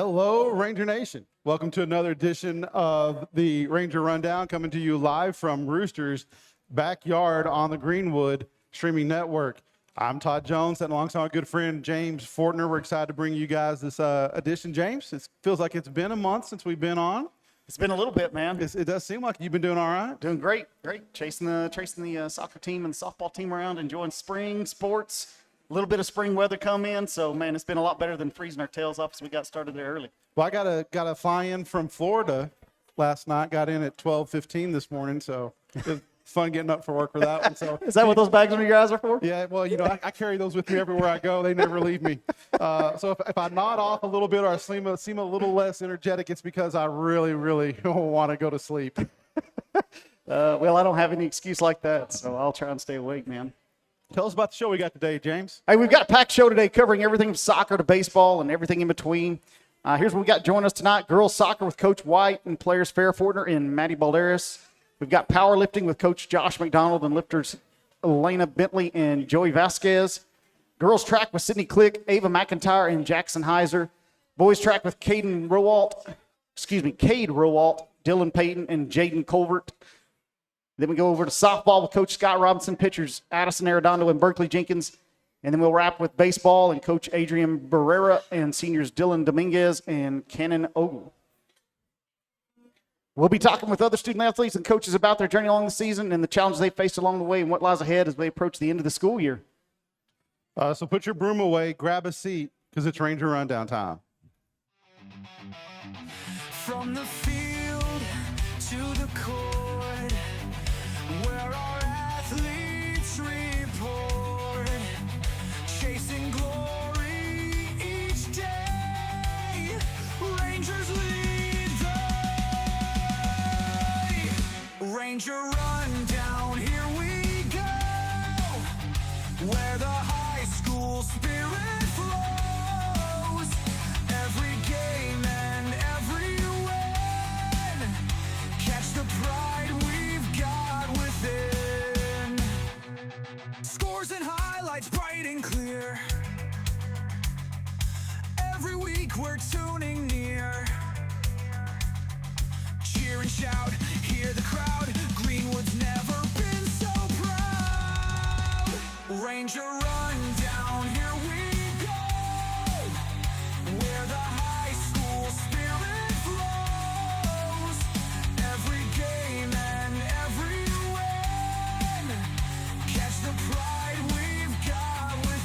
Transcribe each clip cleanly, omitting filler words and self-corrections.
Hello, Ranger Nation. Welcome to another edition of the Ranger Rundown, coming to you live from Rooster's backyard on the Greenwood streaming network. I'm Todd Jones, and alongside my good friend James Fortner. We're excited to bring you guys this edition. James, it feels like it's been a month since we've been on. It's been a little bit, man. It does seem like you've been doing all right. Doing great. Chasing the soccer team and the softball team around, enjoying spring sports. A little bit of spring weather come in, so man, it's been a lot better than freezing our tails off as we got started there early. Well, I got a fly in from Florida last night. Got in at 12:15 this morning, so it was fun getting up for work for that one. So is that what those bags under your eyes are for? Yeah, well, I carry those with me everywhere I go. They never leave me. So if I nod off a little bit or I seem a little less energetic, it's because I really, really want to go to sleep. Well, I don't have any excuse like that, so I'll try and stay awake, man. Tell us about the show we got today, James. Hey, we've got a packed show today covering everything from soccer to baseball and everything in between. Here's what we got joining us tonight. Girls soccer with Coach White and players Farrah Fortner and Maddie Balderas. We've got powerlifting with Coach Josh McDonald and lifters Elena Bentley and Joey Vasquez. Girls track with Sydney Click, Ava McIntyre, and Jackson Heiser. Boys track with Cade Rowalt, Dylan Payton, and Jaden Colvert. Then we go over to softball with Coach Scott Robinson, pitchers Addison Arredondo and Berkeley Jenkins. And then we'll wrap with baseball and Coach Adrian Barrera and seniors Dylan Dominguez and Cannon Ogle. We'll be talking with other student athletes and coaches about their journey along the season and the challenges they faced along the way and what lies ahead as they approach the end of the school year. So put your broom away, grab a seat, because it's Ranger Rundown time. From the field to the court, where our athletes report, chasing glory each day, Rangers lead the way. Ranger Rundown, here we go, where the high school spirit flows, every game and every win, catch the pride we've got within, scores and highlights bright and clear, every week we're tuning near, cheer and shout, hear the crowd, Greenwood's never been so proud, Ranger Rundown, here we go, where the high school spirit flows, every game and every win, catch the pride we've got within.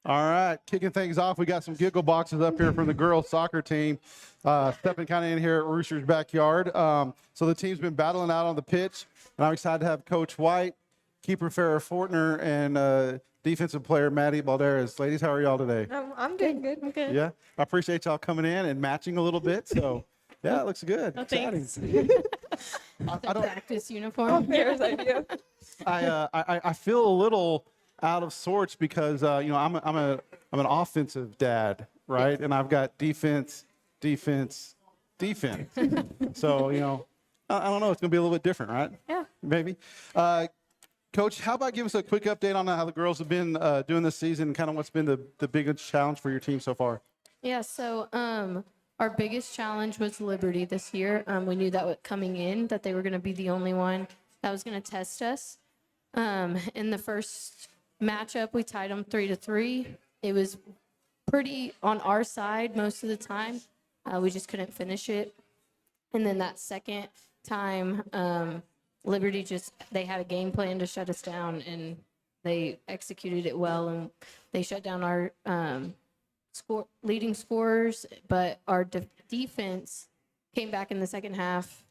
All right, kicking things off, we got some giggle boxes up here from the girls soccer team, stepping kind of in here at Rooster's backyard. So the team's been battling out on the pitch, and I'm excited to have Coach White, keeper Farrah Fortner, and defensive player Maddie Balderas. Ladies, how are y'all today? I'm doing good. I'm good. Yeah, I appreciate y'all coming in and matching a little bit. So yeah, it looks good. Oh, Exciting. thanks. I don't. Practice uniform. There's idea. I feel a little out of sorts because I'm an offensive dad, right? And I've got defense. So I don't know. It's gonna be a little bit different, right? Yeah. Maybe. Coach, how about give us a quick update on how the girls have been doing this season, and kind of what's been the biggest challenge for your team so far? Yeah. So our biggest challenge was Liberty this year. We knew that coming in that they were going to be the only one that was going to test us. In the first matchup, we tied them 3-3. It was pretty on our side most of the time. We just couldn't finish it. And then that second time, Liberty they had a game plan to shut us down, and they executed it well, and they shut down our leading scorers, but our defense came back in the second half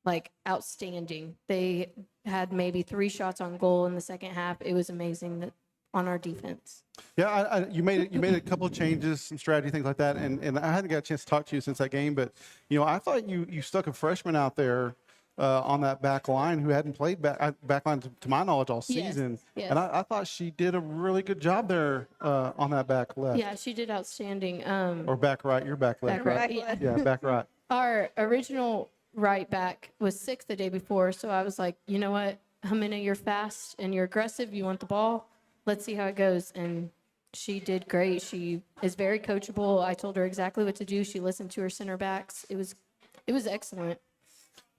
like outstanding. They had maybe 3 shots on goal in the second half. It was amazing on our defense. Yeah, you made a couple of changes, some strategy, things like that, and I hadn't got a chance to talk to you since that game, but I thought you stuck a freshman out there on that back line who hadn't played back line to my knowledge all season. Yes. And I thought she did a really good job there on that back left. Yeah, she did outstanding. Or back right, you're back left, Back right? right, yeah. Yeah, back right. Our original right back was sick the day before, so I was like, you know what, Jimena, you're fast and you're aggressive. You want the ball. Let's see how it goes. And she did great. She is very coachable. I told her exactly what to do. She listened to her center backs. It was excellent.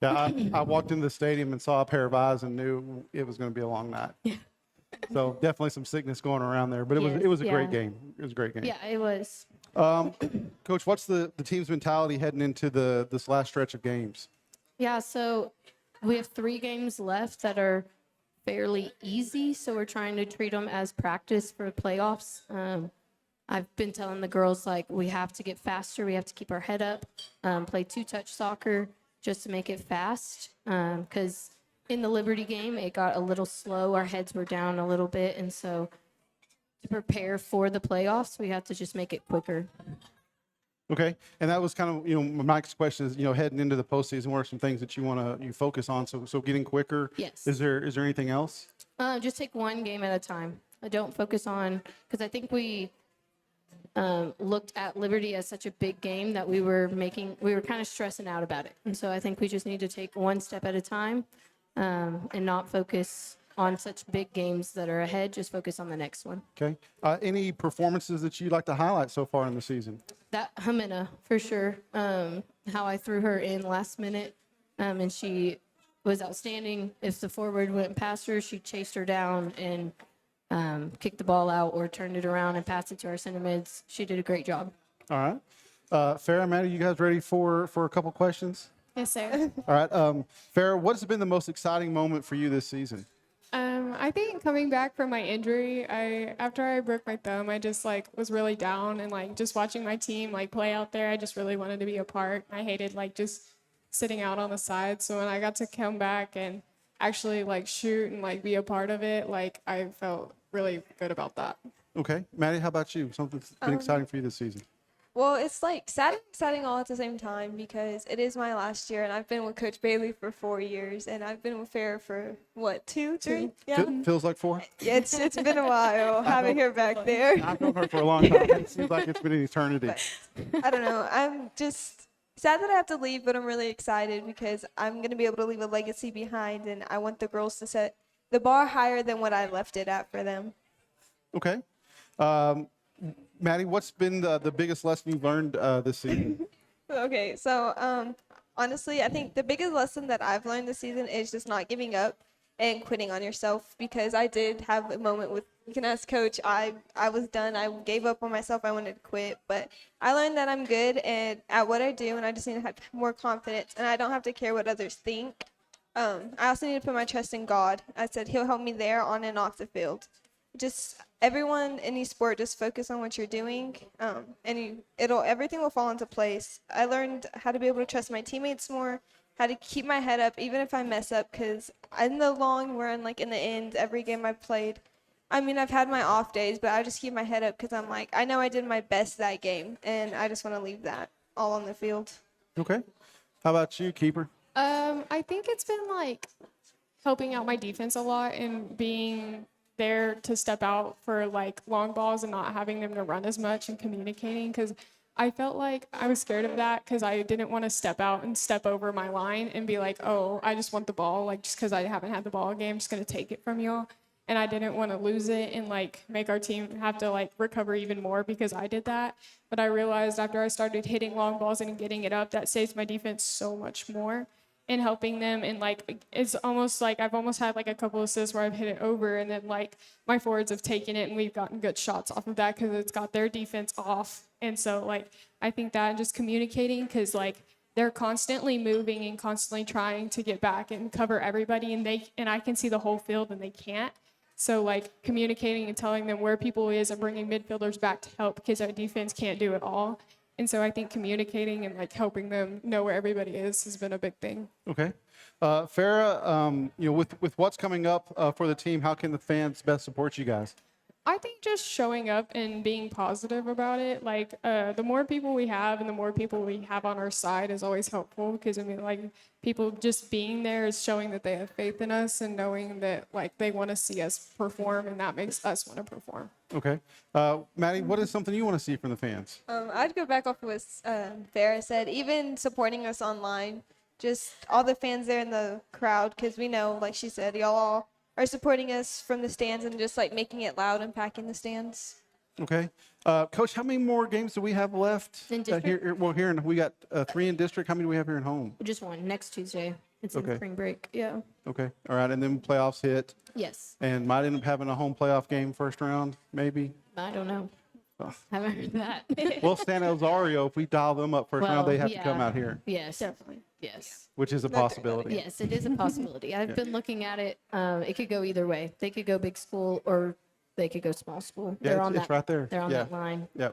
Yeah, I walked into the stadium and saw a pair of eyes and knew it was going to be a long night. Yeah. So definitely some sickness going around there, but it was a great game. It was a great game. Yeah, it was. Coach, what's the team's mentality heading into this last stretch of games? Yeah, so we have 3 games left that are fairly easy, so we're trying to treat them as practice for playoffs. I've been telling the girls, like, we have to get faster. We have to keep our head up, play 2-touch soccer just to make it fast, because in the Liberty game, it got a little slow. Our heads were down a little bit, and so to prepare for the playoffs, we have to just make it quicker. Okay, and that was kind of my next question is heading into the postseason, what are some things that you focus on? So getting quicker. Yes. Is there anything else? Just take one game at a time. I don't focus on, because I think we looked at Liberty as such a big game that we were kind of stressing out about it. And so I think we just need to take one step at a time, and not focus on such big games that are ahead. Just focus on the next one. Okay. Any performances that you'd like to highlight so far in the season? That Jimena, for sure. How I threw her in last minute, and she was outstanding. If the forward went past her, she chased her down and kicked the ball out or turned it around and passed it to our center mids. She did a great job. All right. Farrah, Maddie, you guys ready for a couple questions? Yes, sir. All right. Farrah, what's been the most exciting moment for you this season? I think coming back from my injury, after I broke my thumb, I just was really down, and just watching my team play out there, I just really wanted to be a part. I hated just sitting out on the side. So when I got to come back and actually shoot and be a part of it, I felt really good about that. Okay. Maddie, how about you? Something that's been exciting for you this season? Well, it's sad and exciting all at the same time because it is my last year, and I've been with Coach Bailey for 4 years, and I've been with Farrah for, 2, 3? Yeah. Feels like 4? Yeah, it's been a while having her back there. I've known her for a long time. It seems like it's been an eternity. But, I don't know. I'm just sad that I have to leave, but I'm really excited because I'm going to be able to leave a legacy behind, and I want the girls to set the bar higher than what I left it at for them. Okay. Maddie, what's been the biggest lesson you've learned this season? Okay, so honestly, I think the biggest lesson that I've learned this season is just not giving up and quitting on yourself, because I did have a moment with, you can ask Coach, I was done. I gave up on myself. I wanted to quit, but I learned that I'm good and at what I do, and I just need to have more confidence, and I don't have to care what others think. I also need to put my trust in God. I said He'll help me there, on and off the field. Just everyone in any sport, just focus on what you're doing, and everything will fall into place. I learned how to be able to trust my teammates more, how to keep my head up even if I mess up, because in the long run, in the end, every game I've played, I mean, I've had my off days, but I just keep my head up because I'm I know I did my best that game, and I just want to leave that all on the field. Okay. How about you, keeper? I think it's been helping out my defense a lot and being there to step out for long balls and not having them to run as much and communicating, because I felt like I was scared of that because I didn't want to step out and step over my line and be oh, I just want the ball, just because I haven't had the ball game, I'm just going to take it from y'all. And I didn't want to lose it and make our team have to recover even more because I did that. But I realized after I started hitting long balls and getting it up, that saves my defense so much more in helping them. And it's almost I've almost had a couple assists where I've hit it over, and then my forwards have taken it and we've gotten good shots off of that because it's got their defense off. And so I think that, and just communicating, because they're constantly moving and constantly trying to get back and cover everybody, and I can see the whole field and they can't. So communicating and telling them where people is and bringing midfielders back to help, because our defense can't do it all. And so I think communicating and helping them know where everybody is has been a big thing. Okay. Farrah, with what's coming up for the team, how can the fans best support you guys? I think just showing up and being positive about it. Like, the more people we have and the more people we have on our side is always helpful because, I mean, like, people just being there is showing that they have faith in us and knowing that, like, they want to see us perform, and that makes us want to perform. Okay. Maddie, what is something you want to see from the fans? I'd go back off of what Farrah said, even supporting us online, just all the fans there in the crowd, because we know, like she said, y'all all are supporting us from the stands and just like making it loud and packing the stands. Okay. Coach, how many more games do we have left? In district? Here, we got 3 in district. How many do we have here in home? Just one next Tuesday. It's Okay. in spring break. Yeah. Okay. All right. And then playoffs hit. Yes. And might end up having a home playoff game first round, maybe. I don't know. Oh. Haven't heard that. Well, San Elzario, if we dial them up first round, they have to come yeah. out here, Yes. Definitely. Yes. which is a possibility. Yes, it is a possibility. I've been looking at it. It could go either way. They could go big school or they could go small school. Yeah, They're on it's that, right there. They're on Yeah. that line. Yeah.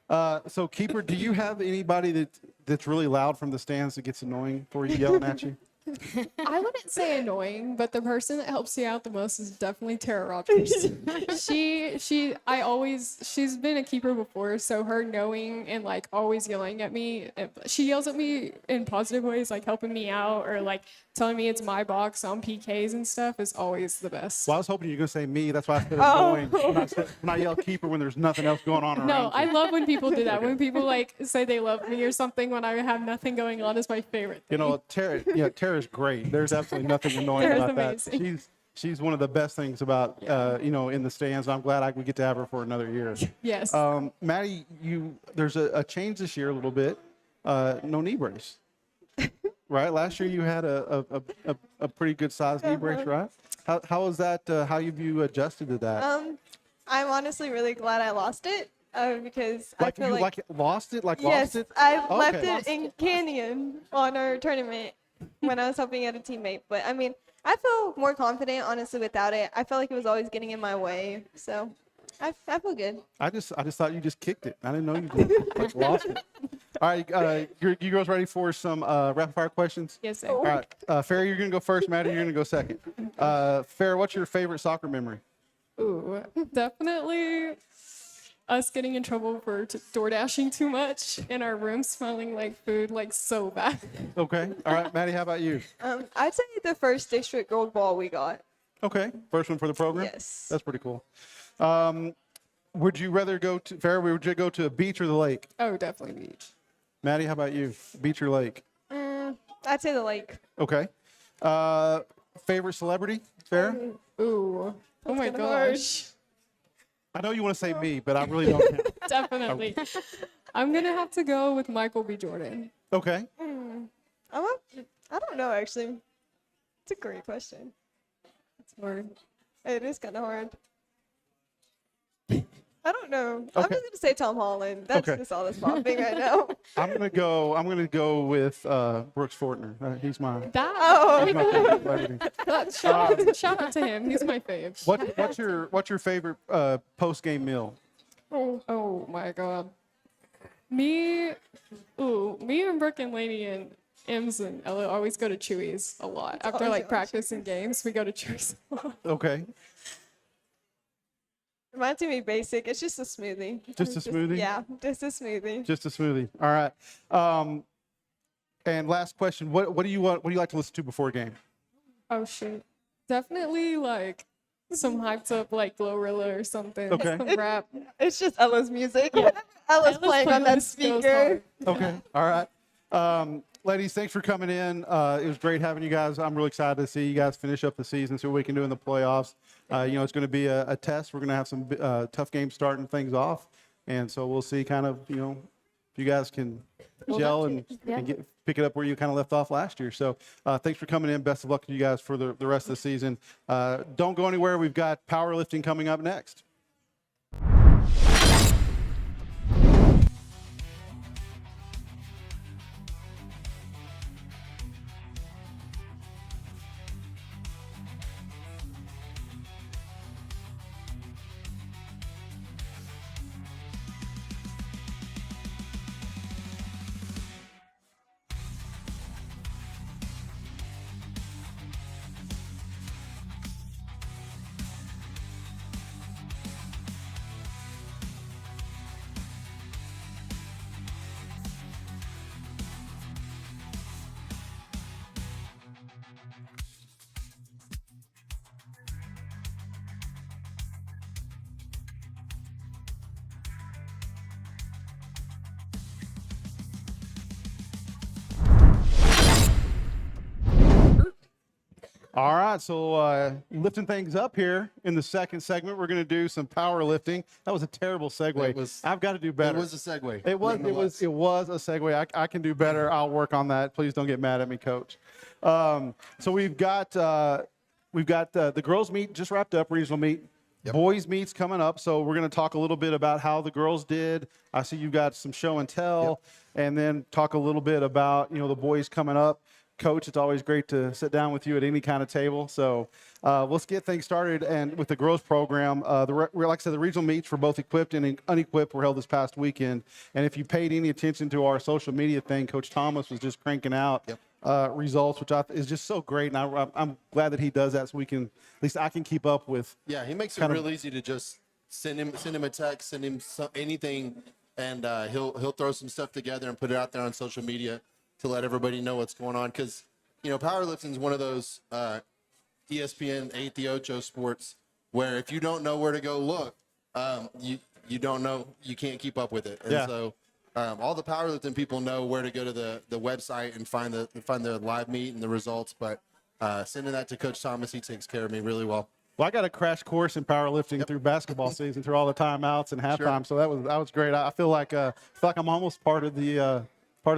Yeah. So, Keeper, do you have anybody that's really loud from the stands that gets annoying for you, yelling at you? I wouldn't say annoying, but the person that helps you out the most is definitely Tara Rogers. she's been a keeper before, so her knowing and like always yelling at me, she yells at me in positive ways, like helping me out or like telling me it's my box on PKs and stuff is always the best. Well, I was hoping you were going to say me. That's why I said annoying. When I yell Keeper when there's nothing else going on around No, you. I love when people do that. When people like say they love me or something when I have nothing going on is my favorite thing. You know, Tara's great. There's absolutely nothing annoying Tara's about amazing. that. She's one of the best things about in the stands. I'm glad we get to have her for another year. Yes. Maddie, there's a change this year a little bit. No knee brace, right? Last year you had a pretty good sized knee brace, right? How is that? How have you adjusted to that? I'm honestly really glad I lost it because I feel you like lost it, yes, lost it. I Okay. left it in Canyon on our tournament when I was helping out a teammate. But I mean, I feel more confident honestly without it. I felt like it was always getting in my way, so I feel good. I just thought you just kicked it. I didn't know you just lost it. All right, you girls ready for some rapid fire questions? Yes, sir. All right, Farrah, you're gonna go first. Maddie, you're gonna go second. Farrah, what's your favorite soccer memory? Ooh, definitely us getting in trouble for door dashing too much in our room smelling like food, like so bad. Okay. All right, Maddie, how about you? I'd say the first district gold ball we got. Okay, first one for the program. Yes. That's pretty cool. Would you rather go to Farrah? Would you go to a beach or the lake? Oh, definitely beach. Maddie, how about you? Beach or lake? I'd say the lake. Okay. Favorite celebrity? Farrah? Ooh. Oh my kinda hard. gosh. I know you want to say me, but I really don't. Know. Definitely. I'm gonna have to go with Michael B. Jordan. Okay. I don't know actually. It's a great question. It's hard. It is kind of hard. I don't know. I'm Okay. just gonna say Tom Holland. That's Okay. just all that's popping right now. I'm gonna go with Brooks Fortner. He's my That. he's my favorite celebrity. Shout out to him. He's my fave. What's your favorite post game meal? Oh my god. Me and Brooke and Lady and Ems and Ella always go to Chewy's a lot. After always like go to practice and games, we go to Chewy's a lot. Okay. Mine's gonna be basic. It's just a smoothie. Just a smoothie? Yeah, just a smoothie. Just a smoothie. All right. And last question: What do you want? What do you like to listen to before a game? Oh shit. Definitely like some hyped up like Glorilla or something. Okay. Some rap. It's just Ella's music. Ella's Ella's playing on that playlist goes speaker. hard. Okay. All right. Ladies, thanks for coming in. It was great having you guys. I'm really excited to see you guys finish up the season, see what we can do in the playoffs. It's going to be a test. We're going to have some tough games starting things off. And so we'll see kind of, if you guys can gel and pick it up where you kind of left off last year. So thanks for coming in. Best of luck to you guys for the rest of the season. Don't go anywhere. We've got powerlifting coming up next. All right, so lifting things up here in the second segment, we're going to do some power lifting. That was a terrible segue. I've got to do better. It was a segue. It was a segue. I can do better. I'll work on that. Please don't get mad at me, Coach. So we've got the girls' meet just wrapped up, regional meet. Yep. Boys' meet's coming up, so we're going to talk a little bit about how the girls did. I see you got some show and tell, and then talk a little bit about the boys coming up. Coach, it's always great to sit down with you at any kind of table. So let's get things started. And with the girls program, like I said, the regional meets for both equipped and unequipped were held this past weekend. And if you paid any attention to our social media thing, Coach Thomas was just cranking out results, which is just so great. And I'm glad that he does that, so we can, at least I can keep up with. Yeah, he makes it real easy to just send him a text, send him anything, and he'll throw some stuff together and put it out there on social media to let everybody know what's going on. Because, powerlifting is one of those ESPN 8 the Ocho sports where if you don't know where to go look, you don't know, you can't keep up with it. And so all the powerlifting people know where to go to the website and find the live meet and the results. But sending that to Coach Thomas, he takes care of me really well. Well, I got a crash course in powerlifting through basketball season, through all the timeouts and halftime. So that was great. I feel like I'm almost part of the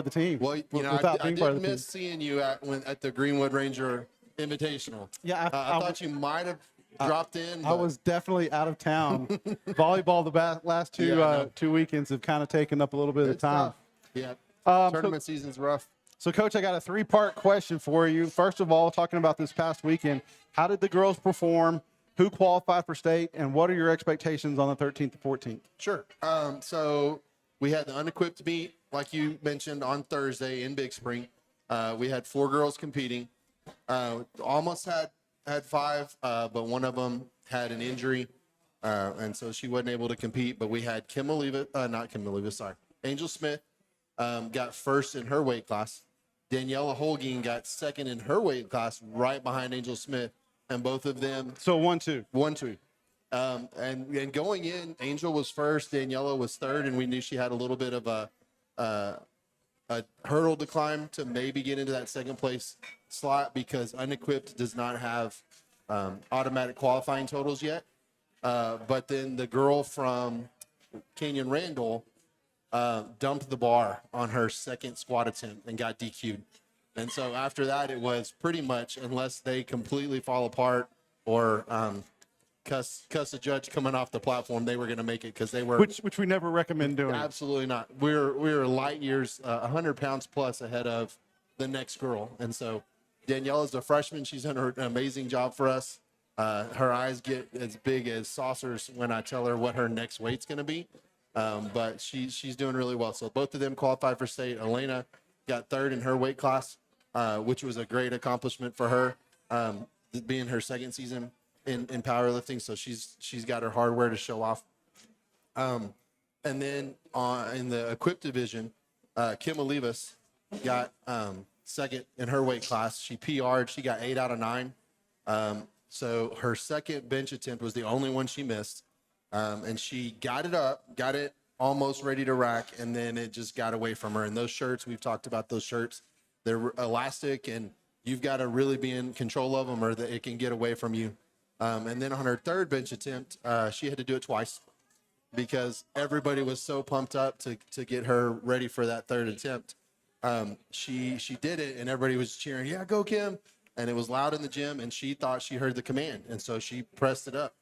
team. Well, I did miss seeing you at the Greenwood Ranger Invitational. Yeah, I thought you might have dropped in. I was definitely out of town. Volleyball the last two weekends have kind of taken up a little bit of time. Tough. Yeah, tournament season's rough. So, Coach, I got a 3-part question for you. First of all, talking about this past weekend, how did the girls perform? Who qualified for state? And what are your expectations on the 13th and 14th? Sure. So we had the unequipped meet, like you mentioned, on Thursday in Big Spring. We had 4 girls competing. Almost had 5, but one of them had an injury, and so she wasn't able to compete. But we had Angel Smith got first in her weight class. Daniela Holguin got second in her weight class, right behind Angel Smith, and both of them. So 1-2. 1-2. And going in, Angel was first, Daniela was third, and we knew she had a little bit of a hurdle to climb to maybe get into that second place slot, because unequipped does not have automatic qualifying totals yet. But then the girl from Canyon Randall dumped the bar on her second squat attempt and got DQ'd. And so after that, it was pretty much, unless they completely fall apart or cuss a judge coming off the platform, they were going to make it, because they were, which we never recommend doing. Absolutely not. We're light years, 100 pounds plus ahead of the next girl. And so Daniela's a freshman. She's done an amazing job for us. Her eyes get as big as saucers when I tell her what her next weight's going to be. But she's doing really well. So both of them qualified for state. Elena got third in her weight class, which was a great accomplishment for her, being her second season in powerlifting. So she's got her hardware to show off. And then in the equipped division, Kim Olivas got second in her weight class. She PR'd. She got 8 out of 9. So her second bench attempt was the only one she missed. And she got it almost ready to rack, and then it just got away from her. And those shirts, we've talked about those shirts. They're elastic, and you've got to really be in control of them, or that it can get away from you. And then on her third bench attempt, she had to do it twice, because everybody was so pumped up to get her ready for that third attempt. She did it, and everybody was cheering, "Yeah, go Kim!" And it was loud in the gym, and she thought she heard the command, and so she pressed it up.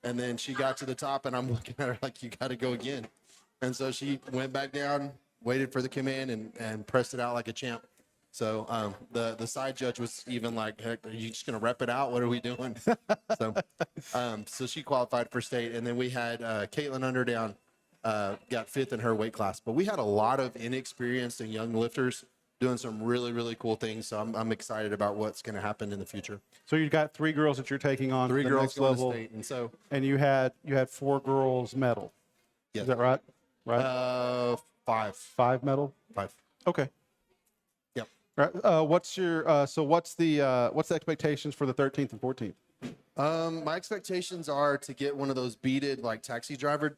And then she got to the top, and I'm looking at her like, "You got to go again." And so she went back down, waited for the command, and pressed it out like a champ. So the side judge was even like, "Heck, are you just going to rep it out? What are we doing?" So she qualified for state. And then we had Caitlin Underdown got 5th in her weight class. But we had a lot of inexperienced and young lifters doing some really, really cool things. So I'm excited about what's going to happen in the future. So you got 3 girls that you're taking on 3 the girls next going level, to state. And so and you had 4 girls medal. yeah, Is that right? Right. 5. 5 medal. 5. Okay. Yep. Right. What's the expectations for the 13th and 14th? My expectations are to get one of those beaded like taxi driver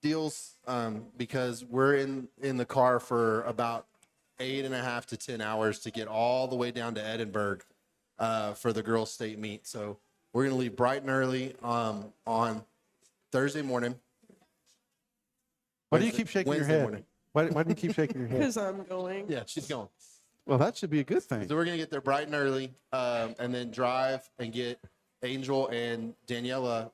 deals, because we're in the car for about 8.5 to 10 hours to get all the way down to Edinburgh, for the girls' state meet. So we're going to leave bright and early on Thursday morning. Why do you keep shaking your Wednesday head? morning. Why do you keep shaking your head? Because I'm going. Yeah, she's going. Well, that should be a good thing. So we're going to get there bright and early and then drive and get Angel and Daniela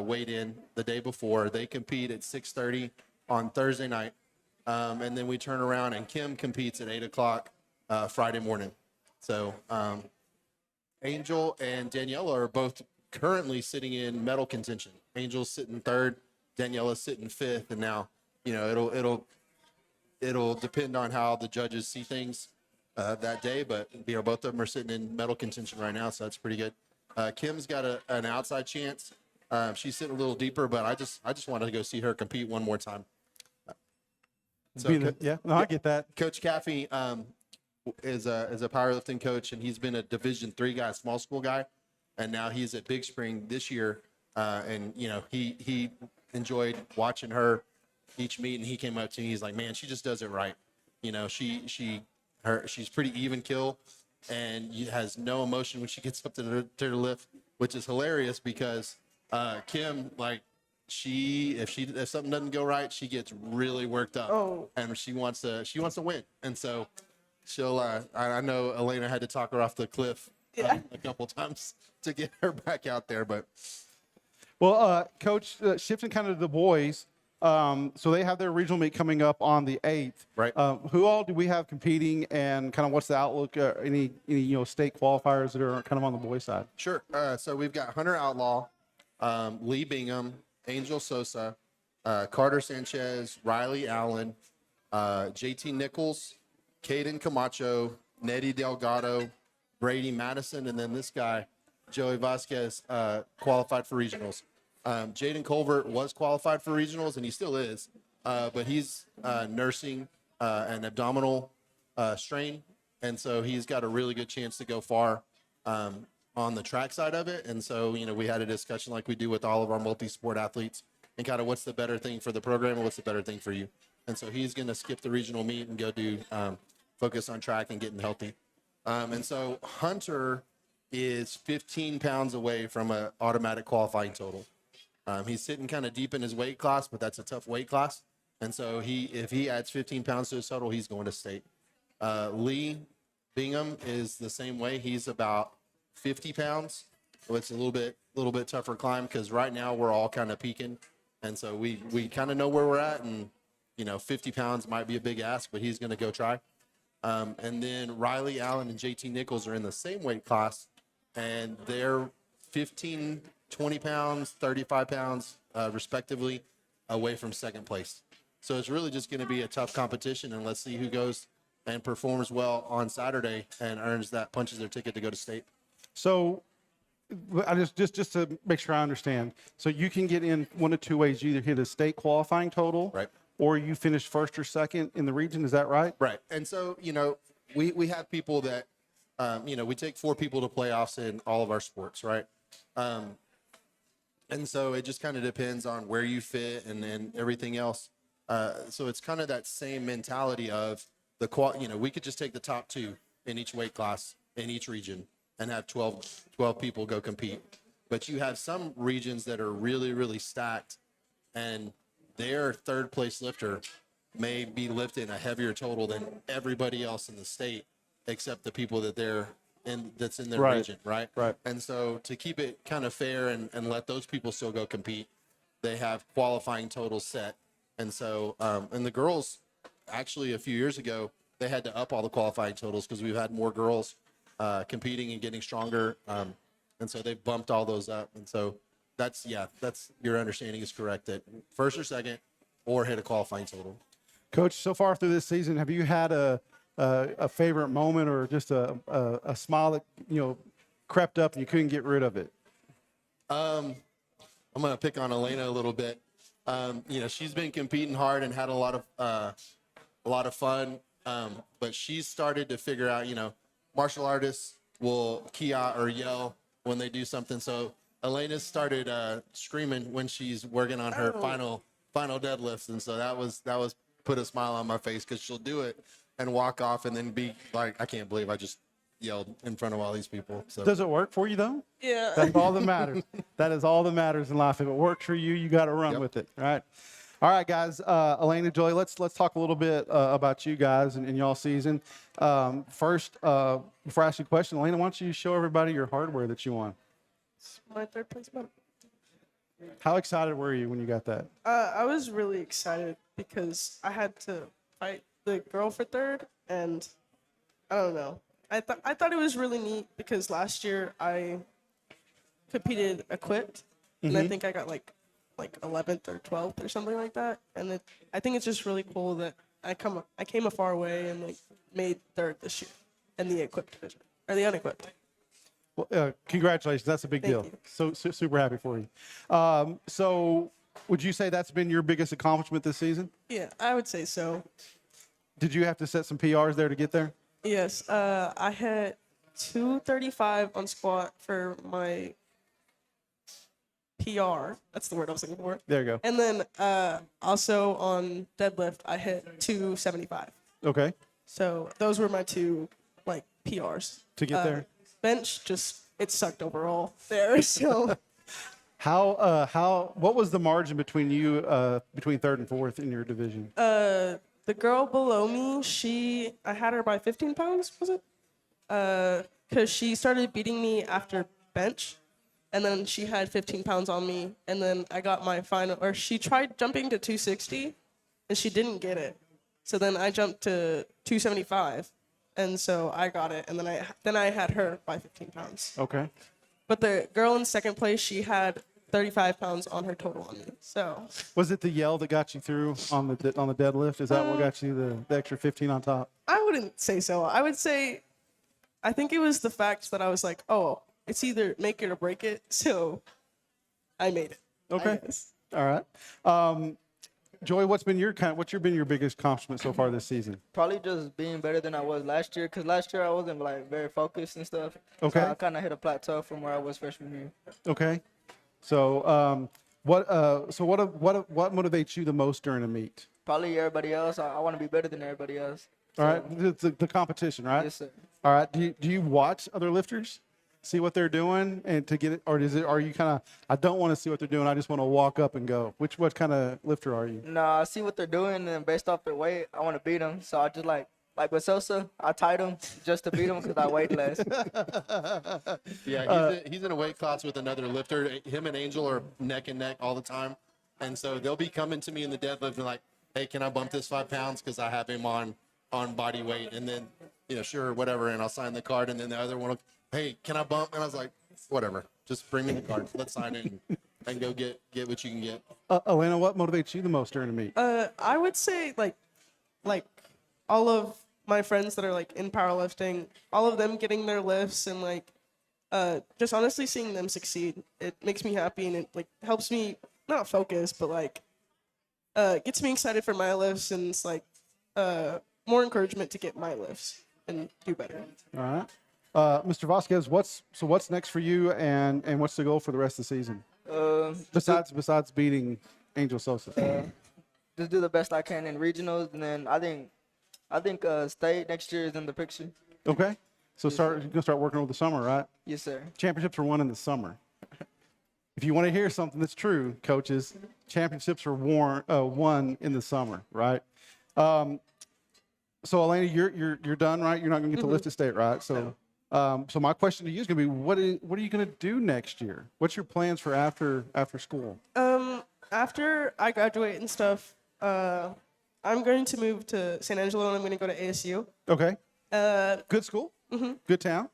weighed in the day before. They compete at 6:30 on Thursday night. And then we turn around and Kim competes at 8 o'clock Friday morning. So Angel and Daniela are both currently sitting in medal contention. Angel's sitting third, Daniela's sitting fifth, and now, you know, it'll depend on how the judges see things that day, but you know, both of them are sitting in medal contention right now, so that's pretty good. Kim's got an outside chance. She's sitting a little deeper, but I just wanted to go see her compete one more time. So I get that. Coach Caffey is a powerlifting coach, and he's been a Division III guy, small school guy, and now he's at Big Spring this year. And you know, he enjoyed watching her each meet, and he came up to me. He's like, "Man, she just does it right. You know, she's pretty even kill, and has no emotion when she gets up to the lift, which is hilarious because Kim, like, if something doesn't go right, she gets really worked up. Oh. And she wants to win. And so she'll I know Elena had to talk her off the cliff a couple times to get her back out there. But Well, Coach, shifting kind of to the boys, so they have their regional meet coming up on the 8th. Right. Who all do we have competing, and kind of what's the outlook? Any state qualifiers that are kind of on the boys' side? sure. So we've got Hunter Outlaw, Lee Bingham, Angel Sosa, Carter Sanchez, Riley Allen, JT Nichols, Caden Camacho, Nettie Delgado, Brady Madison, and then this guy, Joey Vasquez, qualified for regionals. Jaden Colbert was qualified for regionals, and he still is, but he's nursing an abdominal strain, and so he's got a really good chance to go far on the track side of it. And so, you know, we had a discussion like we do with all of our multi-sport athletes and kind of what's the better thing for the program and what's the better thing for you. And so he's going to skip the regional meet and go do focus on track and getting healthy. And so Hunter is 15 pounds away from an automatic qualifying total. He's sitting kind of deep in his weight class, but that's a tough weight class. And so if he adds 15 pounds to his total, he's going to state. Lee Bingham is the same way. He's about 50 pounds. So it's a little bit tougher climb because right now we're all kind of peaking. And so we kind of know where we're at, and, you know, 50 pounds might be a big ask, but he's going to go try. And then Riley Allen and JT Nichols are in the same weight class, and they're 15, 20 pounds, 35 pounds, respectively, away from second place. So it's really just going to be a tough competition, and let's see who goes and performs well on Saturday and punches their ticket to go to state. So I just to make sure I understand. So you can get in one of two ways. You either hit a state qualifying total, Right. or you finish first or second in the region. Is that right? Right. And so, you know, we have people that, you know, we take 4 people to playoffs in all of our sports, right? And so it just kind of depends on where you fit and everything else. So it's kind of that same mentality of you know, we could just take the top 2 in each weight class in each region and have 12 people go compete. But you have some regions that are really, really stacked, and their third place lifter may be lifting a heavier total than everybody else in the state, except the people that's in their Right. region, right? Right. And so to keep it kind of fair and let those people still go compete, they have qualifying totals set. And so, and the girls, actually a few years ago, they had to up all the qualifying totals because we've had more girls competing and getting stronger. And so they've bumped all those up. And so that's your understanding is correct, that first or second or hit a qualifying total. Coach, so far through this season, have you had a favorite moment or just a smile that, you know, crept up and you couldn't get rid of it? I'm going to pick on Elena a little bit. You know, she's been competing hard and had a lot of fun. But she's started to figure out, you know, martial artists will key out or yell when they do something. So Elena's started screaming when she's working on her final deadlifts, and so that was put a smile on my face because she'll do it and walk off and then be like, I can't believe I just yelled in front of all these people. So Does it work for you though? Yeah. That's all that matters. That is all that matters in life. If it works for you, you got to run Yep. with it, right? All right, guys. Elena, Joey, let's talk a little bit about you guys and y'all season. First, before I ask you a question, Elena, why don't you show everybody your hardware that you won? My third place medal. How excited were you when you got that? I was really excited because I had to fight the girl for third, and I don't know. I thought it was really neat because last year I competed equipped, and I think I got like 11th or 12th or something like that. And I think it's just really cool that I came a far way and like made third this year in the equipped division or the unequipped. Well, congratulations. That's a big Thank deal. you. So super happy for you. So would you say that's been your biggest accomplishment this season? Yeah, I would say so. Did you have to set some PRs there to get there? Yes, I hit 235 on squat for my PR. That's the word I was looking for. There you go. And then also on deadlift, I hit 275. Okay. So those were my two like PRs. To get there? Bench just it sucked overall there. So What was the margin between you, between third and fourth in your division? the girl below me, I had her by 15 pounds, was it? Because she started beating me after bench, and then she had 15 pounds on me, and then I got my final, or she tried jumping to 260, and she didn't get it. So then I jumped to 275, and so I got it, and then I had her by 15 pounds. Okay. But the girl in second place, she had 35 pounds on her total on me. So Was it the yell that got you through on the deadlift? Is that what got you the extra 15 on top? I wouldn't say so. I would say, I think it was the fact that I was like, oh, it's either make it or break it. So I made it. I Okay. guess. All right. Joy, what's been your biggest accomplishment so far this season? Probably just being better than I was last year, because last year I wasn't like very focused and stuff. Okay. So I kind of hit a plateau from where I was freshman year. Okay. So what motivates you the most during a meet? Probably everybody else. I want to be better than everybody else. All right. The competition, right? Yes, sir. All right. Do you watch other lifters? See what they're doing and to get it, or are you kind of, I don't want to see what they're doing, I just want to walk up and go? What kind of lifter are you? No, I see what they're doing, and based off their weight, I want to beat them. So I just like with Sosa, I tied him just to beat him because I weighed less. yeah, he's in a weight class with another lifter. Him and Angel are neck and neck all the time, and so they'll be coming to me in the deadlift and like, hey, can I bump this 5 pounds because I have him on body weight? And then sure, whatever, and I'll sign the card. And then the other one will, hey, can I bump? And I was like, whatever, just bring me the card. Let's sign it and go get what you can get. Elena, what motivates you the most during a meet? I would say like all of my friends that are like in powerlifting, all of them getting their lifts and like just honestly seeing them succeed. It makes me happy, and it like helps me not focus, but like gets me excited for my lifts, and it's like more encouragement to get my lifts and do better. All right. Mr. Vasquez, what's next for you, and what's the goal for the rest of the season? Besides beating Angel Sosa. Just do the best I can in regionals, and then I think state next year is in the picture. Okay. So you're gonna start working over the summer, right? Yes, sir. Championships are won in the summer. If you want to hear something that's true, coaches, championships are won in the summer, right? So Elena, you're done, right? You're not gonna get to lift at state, right? So so my question to you is gonna be, what are you gonna do next year? What's your plans for after school? After I graduate and stuff, I'm going to move to San Angelo, and I'm going to go to ASU. Okay. Good school. Mm-hmm. Good town.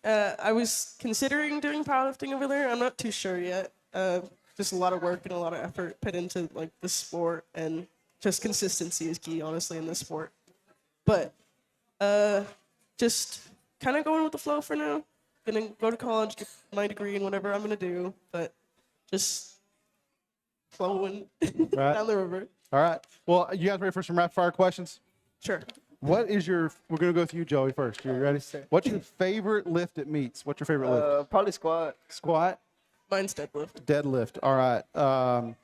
I was considering doing powerlifting over there. I'm not too sure yet. Just a lot of work and a lot of effort put into like the sport, and just consistency is key, honestly, in this sport. But just kind of going with the flow for now. Gonna go to college, get my degree in whatever I'm gonna do, but just flowing Right. down the river. All right. Well, you guys ready for some rapid fire questions? Sure. We're going to go with you, Joey, first. You ready? sir. What's your favorite lift at meets? What's your favorite lift? Probably squat. Squat? Mine's deadlift. Deadlift. All right.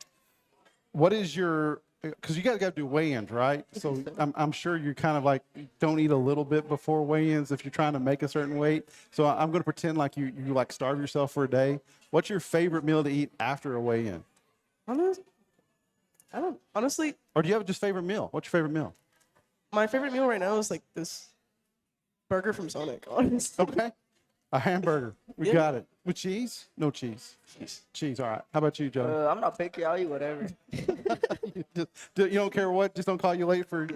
What is your because you guys got to do weigh-ins, right? So I'm sure you kind of like don't eat a little bit before weigh-ins if you're trying to make a certain weight. So I'm going to pretend like you like starve yourself for a day. What's your favorite meal to eat after a weigh-in? Honestly, Or do you have just favorite meal? What's your favorite meal? my favorite meal right now is like this burger from Sonic. Honestly. Okay. A hamburger. We Yeah. got it. With cheese? No cheese. Cheese. All right. How about you, Joe? I'm not picky. I'll eat whatever. You don't care what? Just don't call you late for.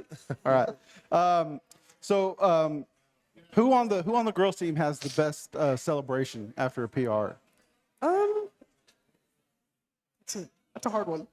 All right. So who on the girls team has the best celebration after a PR? That's a hard one.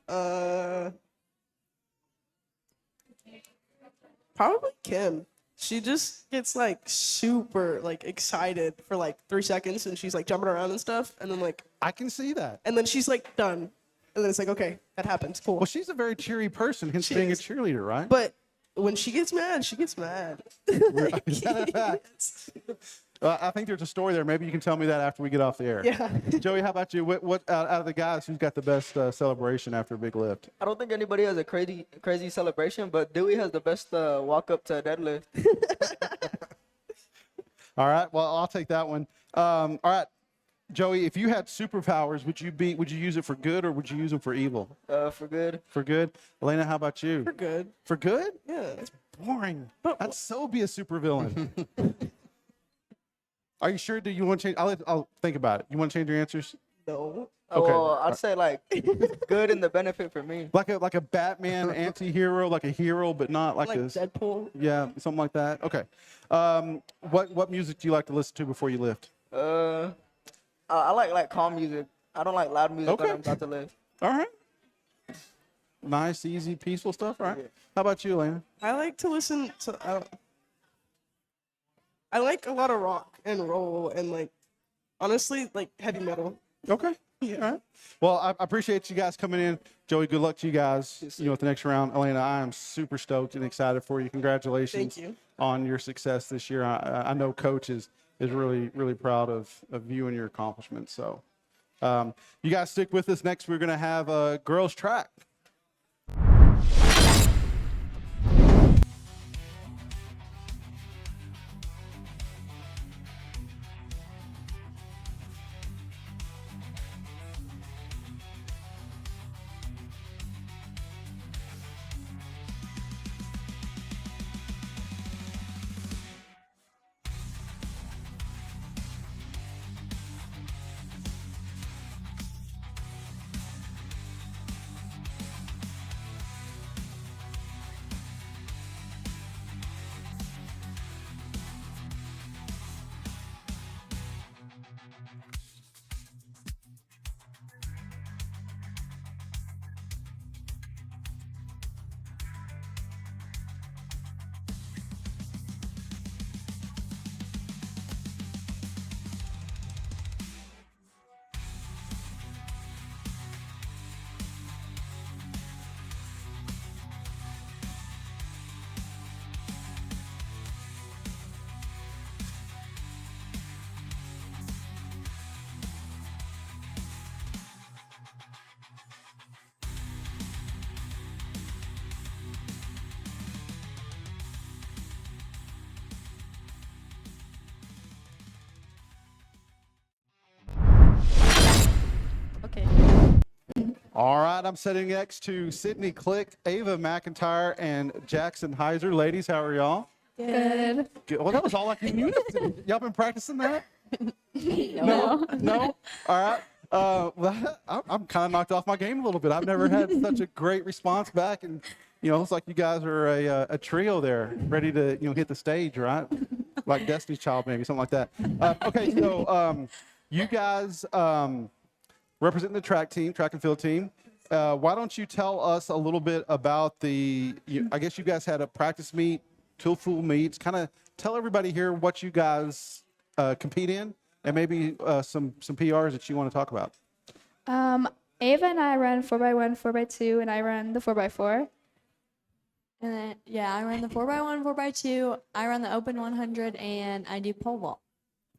Probably Kim. She just gets like super like excited for like 3 seconds, and she's like jumping around and stuff, and then like, I can see that. and then she's like done, and then it's like, okay, that happens, cool. Well, she's a very cheery person, hence She being is. a cheerleader, right? But when she gets mad, she gets mad. Is that a fact? I think there's a story there. Maybe you can tell me that after we get off the air. Yeah. Joey, how about you? What out of the guys, who's got the best celebration after a big lift? I don't think anybody has a crazy celebration, but Dewey has the best walk up to a deadlift. All right. Well, I'll take that one. All right, Joey, if you had superpowers, would you use it for good or would you use them for evil? For good. For good. Elena, how about you? We're good. For good? Yeah. It's boring. But- I'd so be a supervillain. Are you sure? Do you want to change? I'll think about it. You want to change your answers? No. Okay. Well, I'd say like good and the benefit for me. Like a Batman anti-hero, like a hero, but not like Like this. Deadpool. Yeah, something like that. Okay. What music do you like to listen to before you lift? I like calm music. I don't like loud music Okay. when I'm about to lift. All right. Nice, easy, peaceful stuff. All right. Yeah. How about you, Elena? I like to listen to. I like a lot of rock and roll and like, honestly, like heavy metal. Okay. Yeah. All right. Well, I appreciate you guys coming in. Joey, good luck to you guys. At the next round. Elena, I am super stoked and excited for you. Congratulations Thank you. on your success this year. I know Coach is really, really proud of you and your accomplishments. So you guys stick with us. Next, we're going to have girls track. Okay. All right, I'm sitting next to Sydney Click, Ava McIntyre, and Jackson Heiser. Ladies, how are y'all? Good. Good. Well, that was all I can use. Y'all been practicing that? No. No? All right. Well, I'm kind of knocked off my game a little bit. I've never had such a great response back, and it's like you guys are a trio there, ready to hit the stage, right? Like Destiny's Child, maybe something like that. Okay, so you guys representing the track and field team. Why don't you tell us a little bit about I guess you guys had a practice meet, full meets. Kind of tell everybody here what you guys compete in, and maybe some PRs that you want to talk about. Ava and I run 4x1, 4x2, and I run the 4x4. And then, yeah, I run the 4x1, 4x2. I run the open 100, and I do pole vault.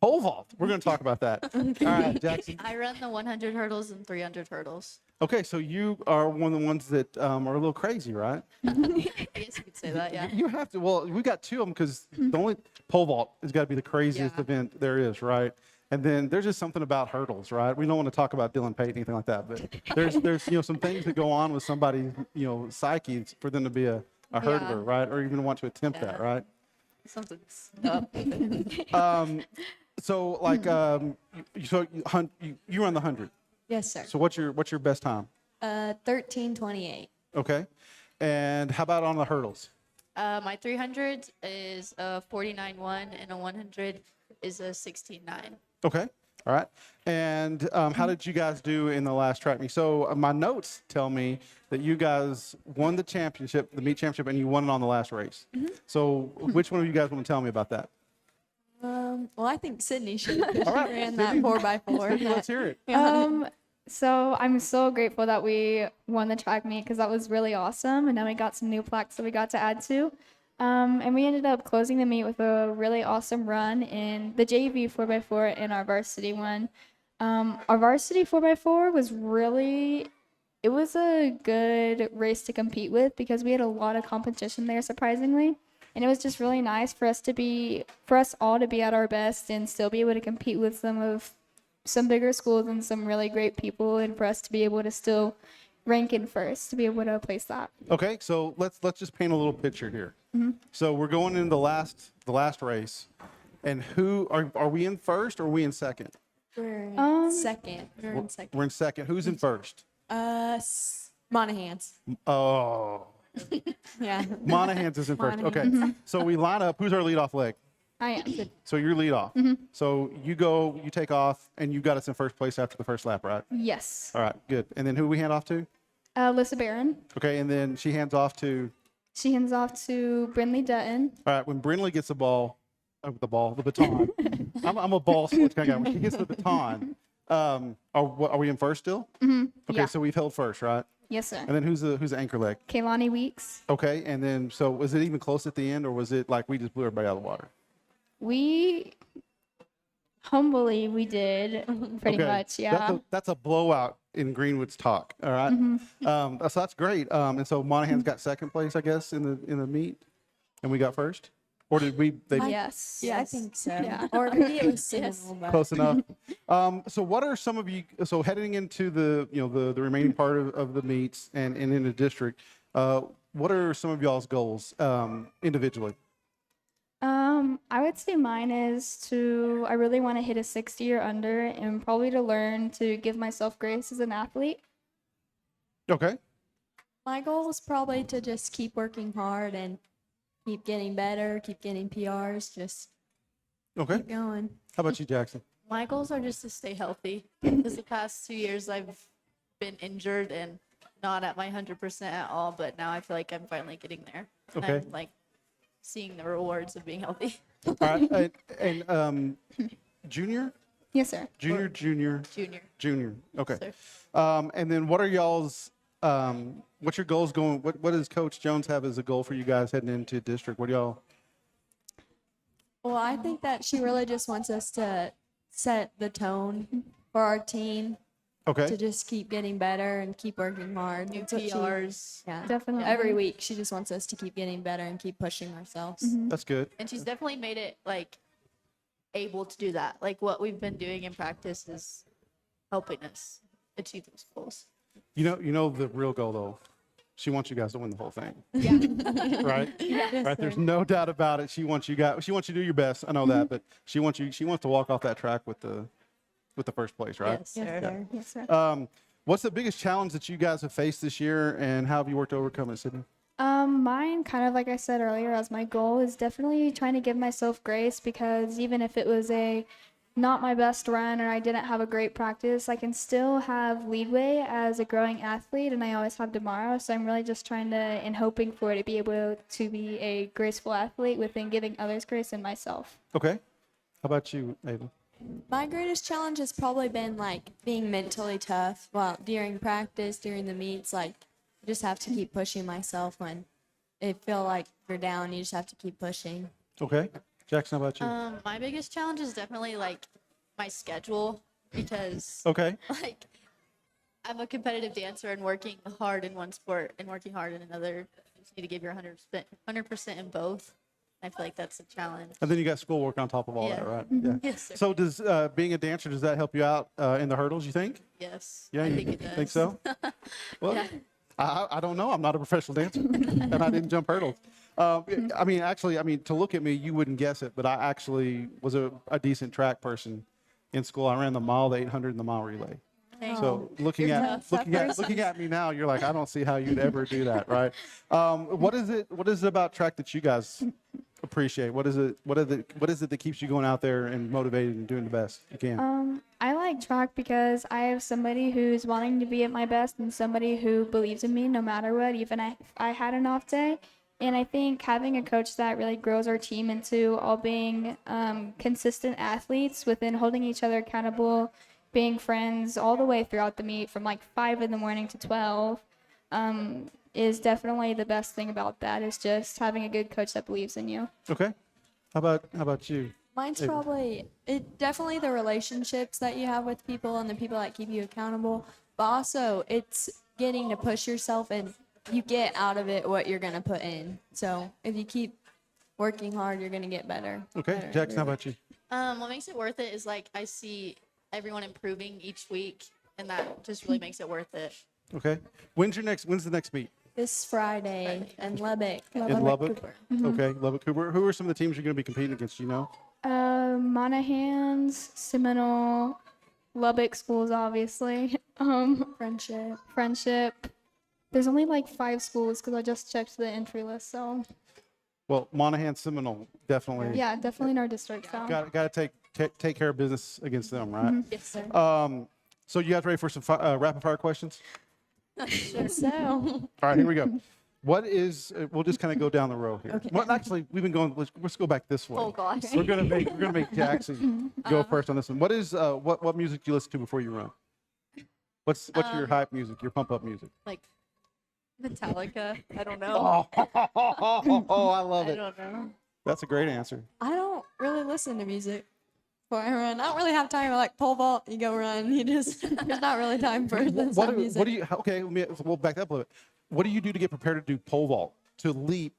Pole vault. We're going to talk about that. All right, Jackson. I run the 100 hurdles and 300 hurdles. Okay, so you are one of the ones that are a little crazy, right? I guess you could say that, yeah. You have to. Well, we got two of them because the only pole vault has got to be the craziest Yeah. event there is, right? And then there's just something about hurdles, right? We don't want to talk about Dylan Pate, anything like that, but there's some things that go on with somebody's psyche for them to be a hurdler, right? Or even want to attempt that, right? Something's up. So like you run the 100. Yes, sir. So what's your best time? 13:28. Okay. And how about on the hurdles? My 300 is a 49.1 and a 100 is a 16.9. Okay. All right. And how did you guys do in the last track meet? So my notes tell me that you guys won the championship, the meet championship, and you won it on the last race. So which one of you guys want to tell me about that? Well, I think Sydney should. She right, ran that Sydney. 4x4. Sydney, let's hear it. So I'm so grateful that we won the track meet because that was really awesome. And then we got some new plaques that we got to add to. And we ended up closing the meet with a really awesome run in the JV 4x4 and our varsity one. Our varsity 4x4 it was a good race to compete with because we had a lot of competition there, surprisingly. And it was just really nice for us all to be at our best and still be able to compete with some bigger schools and some really great people, and for us to be able to still rank in first, to be able to place that. Okay, so let's just paint a little picture here. So we're going into the last race, and who are we in first or are we in second? We're in second. We're in second. We're in second. Who's in first? Monahan's. Oh, Yeah. Monahan's is in first. Okay, so we line up. Who's our leadoff leg? I am. So you're lead off. So you take off, and you got us in first place after the first lap, right? Yes. All right, good. And then who we hand off to? Alyssa Barron. Okay, and then she hands off to. She hands off to Brindley Dutton. All right, when Brindley gets the baton. I'm a ball sports kind of guy. When she gets the baton, are we in first still? Okay, Yeah. so we've held first, right? Yes, sir. And then who's the anchor leg? Kaylani Weeks. Okay, and then so was it even close at the end, or was it like we just blew everybody out of the water? We did pretty much, yeah. That's a blowout in Greenwood's talk. All right, so that's great. And so Monahan's got second place, I guess, in the meet, and we got first, or did we? Yes. Yeah, I think so. Yeah. Or maybe it was similar. But Close enough. So what are some of you? So heading into the the remaining part of the meets and in the district, what are some of y'all's goals individually? I would say mine is I really want to hit a 60 or under, and probably to learn to give myself grace as an athlete. Okay. My goal is probably to just keep working hard and keep getting better, keep getting PRs, just Okay. keep going. How about you, Jackson? My goals are just to stay healthy because the past 2 years I've been injured and not at my 100% at all, but now I feel like I'm finally getting there. And Okay. I'm like seeing the rewards of being healthy. All right. And junior? Yes, sir. Junior. Junior. Okay. Sir. And then what are y'all's, what's your goals going, what does Coach Jones have as a goal for you guys heading into district? What do y'all? Well, I think that she really just wants us to set the tone for our team to Okay. just keep getting better and keep working hard. New That's what she- PRs. yeah. Definitely. Every week, she just wants us to keep getting better and keep pushing ourselves. That's good. And she's definitely made it like able to do that. Like what we've been doing in practice is helping us achieve those goals. You know the real goal though. She wants you guys to win the whole thing. Yeah. Right? Right. There's no doubt about it. She wants you to do your best. I know that, but she wants to walk off that track with the first place, right? Yes, sir. Yes, sir. What's the biggest challenge that you guys have faced this year, and how have you worked to overcome it, Sydney? Mine, kind of like I said earlier, as my goal is definitely trying to give myself grace, because even if it was not my best run or I didn't have a great practice, I can still have leadway as a growing athlete, and I always have tomorrow. So I'm really just trying to and hoping for it to be able to be a graceful athlete within giving others grace and myself. Okay. How about you, Ava? My greatest challenge has probably been like being mentally tough. Well, during practice, during the meets, like you just have to keep pushing myself when it feel like you're down. You just have to keep pushing. Okay. Jackson, how about you? My biggest challenge is definitely like my schedule because Okay. like I'm a competitive dancer, and working hard in one sport and working hard in another. You just need to give your 100% in both. I feel like that's a challenge. And then you got schoolwork on top of all Yeah. that, right? Yeah. Yes, sir. So does being a dancer, does that help you out in the hurdles, you think? Yes. Yeah, I you think it does. think so? Well, I don't know. I'm not a professional dancer, and I didn't jump hurdles. I mean, actually, to look at me, you wouldn't guess it, but I actually was a decent track person in school. I ran the mile, the 800, and the mile relay. So looking at me now, you're like, I don't see how you'd ever do that, right? What is it about track that you guys appreciate? What is it that keeps you going out there and motivated and doing the best you can? I like track because I have somebody who's wanting to be at my best and somebody who believes in me no matter what, even if I had an off day. And I think having a coach that really grows our team into all being consistent athletes within holding each other accountable, being friends all the way throughout the meet from like 5 in the morning to 12 is definitely the best thing about that, is just having a good coach that believes in you. Okay. How about you? Mine's Avery? definitely the relationships that you have with people and the people that keep you accountable, but also it's getting to push yourself and you get out of it what you're going to put in. So if you keep working hard, you're going to get better. Okay. better Jackson, how about you? What makes it worth it is like I see everyone improving each week, and that just really makes it worth it. Okay. When's the next meet? This Friday in Lubbock. In Lubbock? Cooper. Okay, Lubbock Cooper. Who are some of the teams you're going to be competing against, you know? Monahans, Seminole, Lubbock schools, obviously. Friendship. There's only like 5 schools because I just checked the entry list. So. Well, Monahan, Seminole, definitely. Yeah, definitely in our district. So. Got to take care of business against them, right? Yes, sir. So you guys ready for some rapid fire questions? Sure. So. All right, here we go. What is? We'll just kind of go down the row here. Okay. Well, actually, we've been going. Let's go back this way. Oh gosh. We're gonna make Jackson go first on this one. What is what music do you listen to before you run? What's your hype music? Your pump up music? Like Metallica. I don't know. Oh, I love I it. don't know. That's a great answer. I don't really listen to music before I run. I don't really have time for like pole vault. You go run. There's not really time for this music. What do you? Okay, we'll back up a little bit. What do you do to get prepared to do pole vault? To leap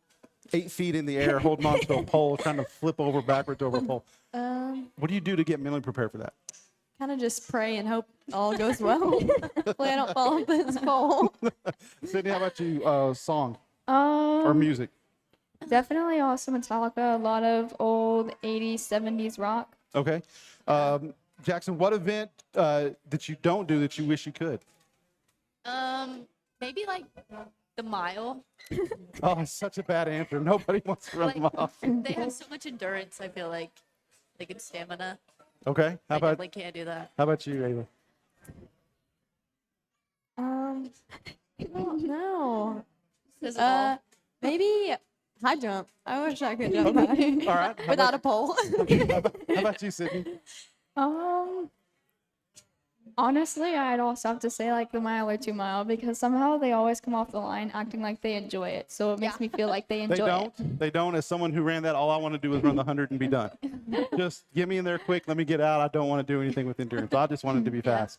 8 feet in the air, holding on to a pole, trying to flip over backwards over a pole. What do you do to get mentally prepared for that? Kind of just pray and hope all goes well. Hopefully I don't fall off this pole. Sydney, how about you? Song or Um, music? Definitely also Metallica. A lot of old 80s, 70s rock. Okay. Jackson, what event that you don't do that you wish you could? Maybe like the mile. Oh, it's such a bad answer. Nobody wants to run the mile. They have so much endurance. I feel like good stamina. Okay. I definitely can't do that. How about you, Ava? I don't know. Physical. Maybe high jump. I wish I could jump high. All right. How Without a pole. how about you, Sydney? Honestly, I'd also have to say like the mile or 2 mile because somehow they always come off the line acting like they enjoy it. So it makes me feel like they enjoy it. They don't. As someone who ran that, all I want to do is run the 100 and be done. Just get me in there quick. Let me get out. I don't want to do anything with endurance. I just want it to be fast.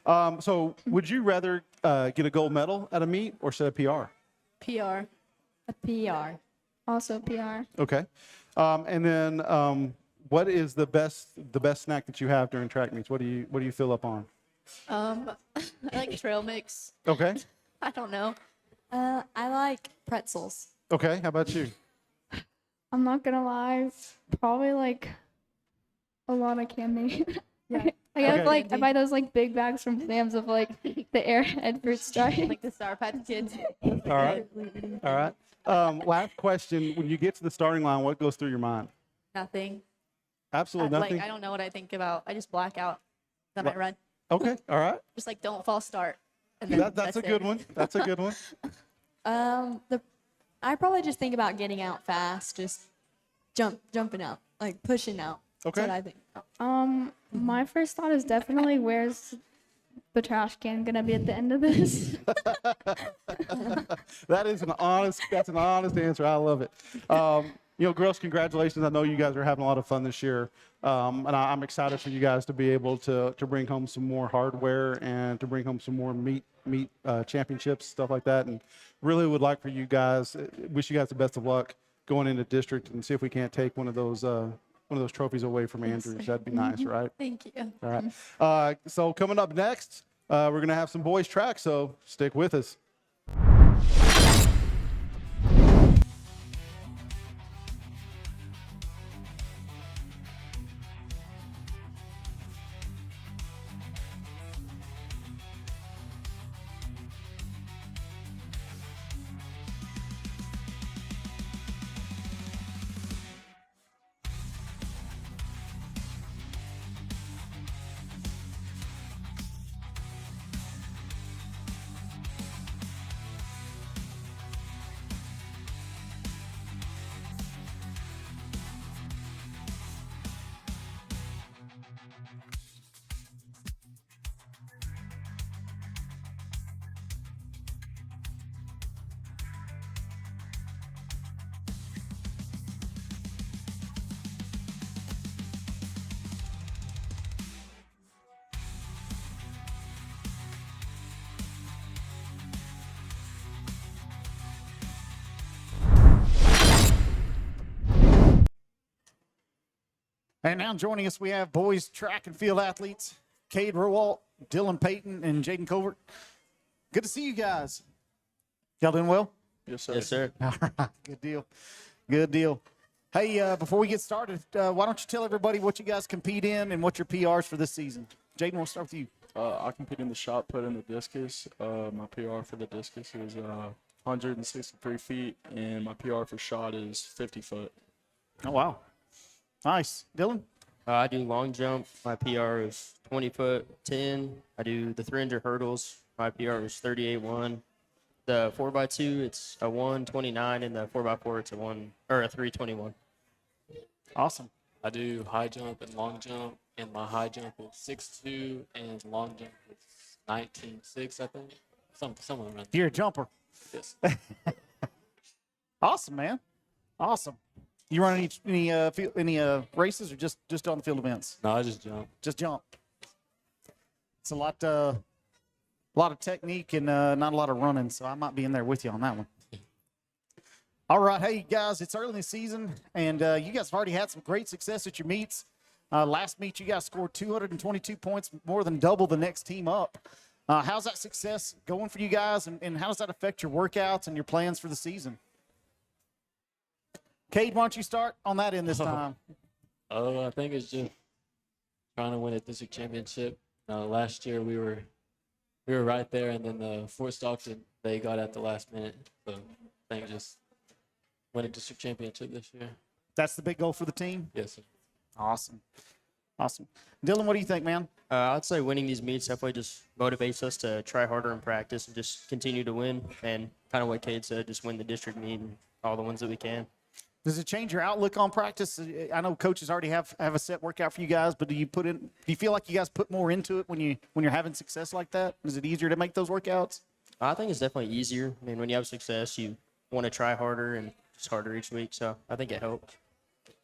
So would you rather get a gold medal at a meet or set a PR? PR. A PR. Also PR. Okay. And then what is the best snack that you have during track meets? What do you fill up on? I like trail mix. Okay. I don't know. I like pretzels. Okay. How about you? I'm not gonna lie, probably like a lot of candy. Yeah. I have Okay. like I buy those like big bags from Sam's of like the Airhead fruit stripe. Like the Sour Patch Kids. All right. All right. Last question. When you get to the starting line, what goes through your mind? Nothing. Absolutely nothing. Like I don't know what I think about. I just black out. Then I run. Okay. All right. Just like don't false start. And then That's a good one. That's a good one. I probably just think about getting out fast, just jumping out, like pushing out. Okay. That's what I think. My first thought is definitely where's the trash can gonna be at the end of this? That's an honest answer. I love it. girls, congratulations. I know you guys are having a lot of fun this year. And I'm excited for you guys to be able to bring home some more hardware and to bring home some more meet championships, stuff like that. And really would like for you guys, wish you guys the best of luck going into district and see if we can't take one of those trophies away from Andrews. That'd be nice, right? Thank you. All right. So coming up next, we're going to have some boys track, so stick with us. And now joining us, we have boys track and field athletes, Cade Rowalt, Dylan Payton, and Jaden Covert. Good to see you guys. Y'all doing well? Yes, sir. Yes, sir. All right, good deal. Good deal. Hey, before we get started, why don't you tell everybody what you guys compete in and what your PRs for this season? Jaden, we'll start with you. I compete in the shot put and the discus. My PR for the discus is 163 feet, and my PR for shot is 50 foot. Oh, wow. Nice. Dylan? I do long jump. My PR is 20 foot 10. I do the 300 hurdles. My PR is 38.1. The 4x2, it's a 129, and the 4x4, it's a 321. Awesome. I do high jump and long jump, and my high jump is 6'2", and long jump is 19.6, I think. Somewhere around there. You're a jumper. Yes. Awesome, man. Awesome. You run any races or just on the field events? No, I just jump. Just jump. It's a lot of technique and not a lot of running, so I might be in there with you on that one. All right, hey guys, it's early in the season, and you guys have already had some great success at your meets. Last meet, you guys scored 222 points, more than double the next team up. How's that success going for you guys, and how does that affect your workouts and your plans for the season? Cade, why don't you start on that end this time? I think it's just trying to win a district championship. Last year we were right there, and then the Fort Stockton, they got at the last minute. So I think just win a district championship this year. That's the big goal for the team? Yes, sir. Awesome. Dylan, what do you think, man? I'd say winning these meets definitely just motivates us to try harder in practice and just continue to win. And kind of what Cade said, just win the district meet and all the ones that we can. Does it change your outlook on practice? I know coaches already have a set workout for you guys, but do you feel like you guys put more into it when you're having success like that? Is it easier to make those workouts? I think it's definitely easier. I mean, when you have success, you want to try harder and just harder each week. So I think it helps.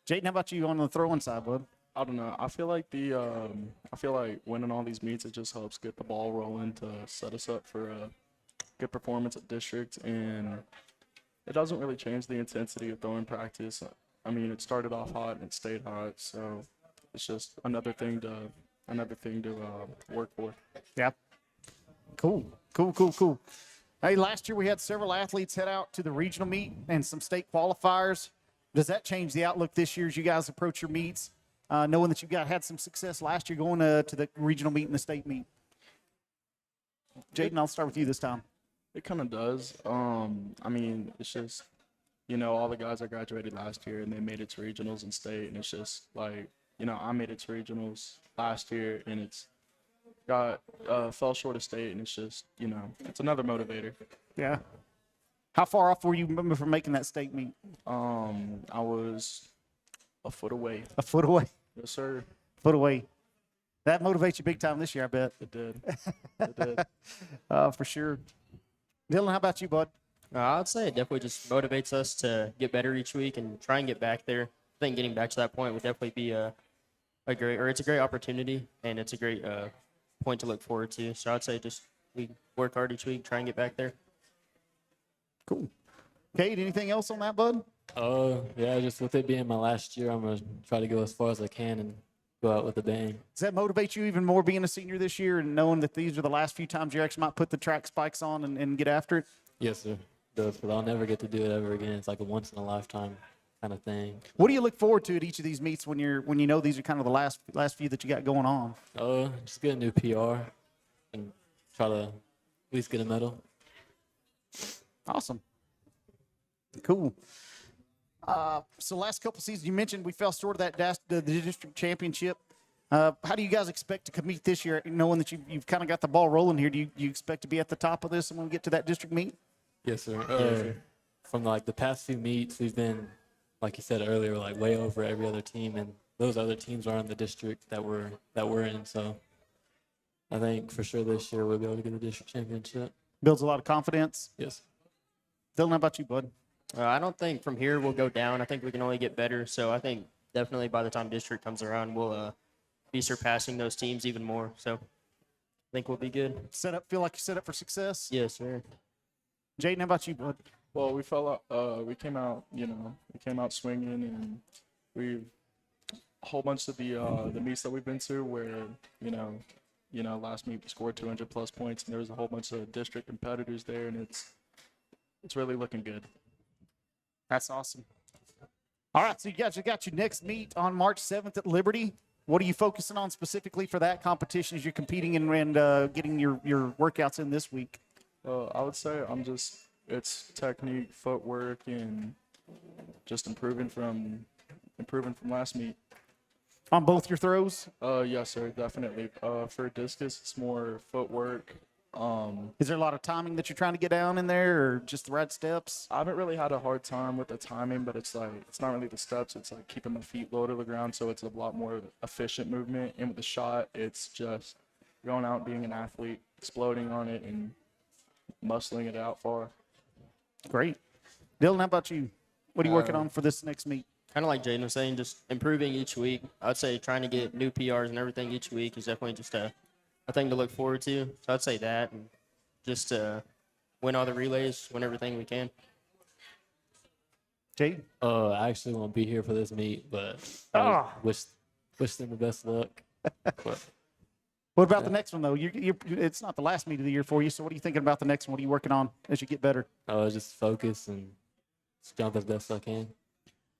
Jaden, how about you on the throwing side, bud? I don't know. I feel like winning all these meets, it just helps get the ball rolling to set us up for a good performance at district, and it doesn't really change the intensity of throwing practice. I mean, it started off hot and it stayed hot, so it's just another thing to work for. Yeah. Cool. Hey, last year we had several athletes head out to the regional meet and some state qualifiers. Does that change the outlook this year as you guys approach your meets, knowing that you had some success last year going to the regional meet and the state meet? Jaden, I'll start with you this time. It kind of does. I mean, it's just, all the guys that graduated last year and they made it to regionals and state, and it's just like, I made it to regionals last year and it's fell short of state, and it's just, it's another motivator. Yeah. How far off were you from making that state meet? I was a foot away. A foot away? Yes, sir. Foot away. That motivates you big time this year, I bet. It did. It did. For sure. Dylan, how about you, bud? I'd say it definitely just motivates us to get better each week and try and get back there. I think getting back to that point would definitely be it's a great opportunity, and it's a great point to look forward to. So I'd say just we work hard each week, try and get back there. Cool. Cade, anything else on that, bud? Yeah, just with it being my last year, I'm going to try to go as far as I can and go out with a bang. Does that motivate you even more being a senior this year and knowing that these are the last few times you actually might put the track spikes on and get after it? Yes, sir. It does, but I'll never get to do it ever again. It's like a once in a lifetime kind of thing. What do you look forward to at each of these meets when you know these are kind of the last few that you got going on? Just get a new PR and try to at least get a medal. Awesome. Cool. So last couple seasons, you mentioned we fell short of the district championship. How do you guys expect to compete this year, knowing that you've kind of got the ball rolling here? Do you expect to be at the top of this when we get to that district meet? Yes, sir. From like the past few meets, we've been, like you said earlier, like way over every other team, and those other teams are in the district that we're in. So I think for sure this year we'll be able to get the district championship. Builds a lot of confidence. Yes. Dylan, how about you, bud? I don't think from here we'll go down. I think we can only get better. So I think definitely by the time district comes around, we'll be surpassing those teams even more. So I think we'll be good. Feel like you're set up for success? Yes, sir. Jaden, how about you, bud? Well, we came out swinging, and we've a whole bunch of the meets that we've been to where, last meet we scored 200+ points, and there was a whole bunch of district competitors there, and it's really looking good. That's awesome. All right, so you guys got your next meet on March 7th at Liberty. What are you focusing on specifically for that competition as you're competing and getting your workouts in this week? I would say it's technique, footwork, and just improving from last meet. On both your throws? Yes, sir, definitely. For discus, it's more footwork. Is there a lot of timing that you're trying to get down in there, or just the right steps? I haven't really had a hard time with the timing, but it's not really the steps. It's like keeping my feet low to the ground, so it's a lot more efficient movement. And with the shot, it's just going out, being an athlete, exploding on it, and muscling it out far. Great. Dylan, how about you? What are you working on for this next meet? Kind of like Jaden was saying, just improving each week. I'd say trying to get new PRs and everything each week is definitely just a thing to look forward to. So I'd say that, and just win all the relays, win everything we can. Jade? I actually won't be here for this meet, but I wish them the best luck. But, what about the next one, though? It's not the last meet of the year for you, so what are you thinking about the next one? What are you working on as you get better? Just focus and just jump as best I can.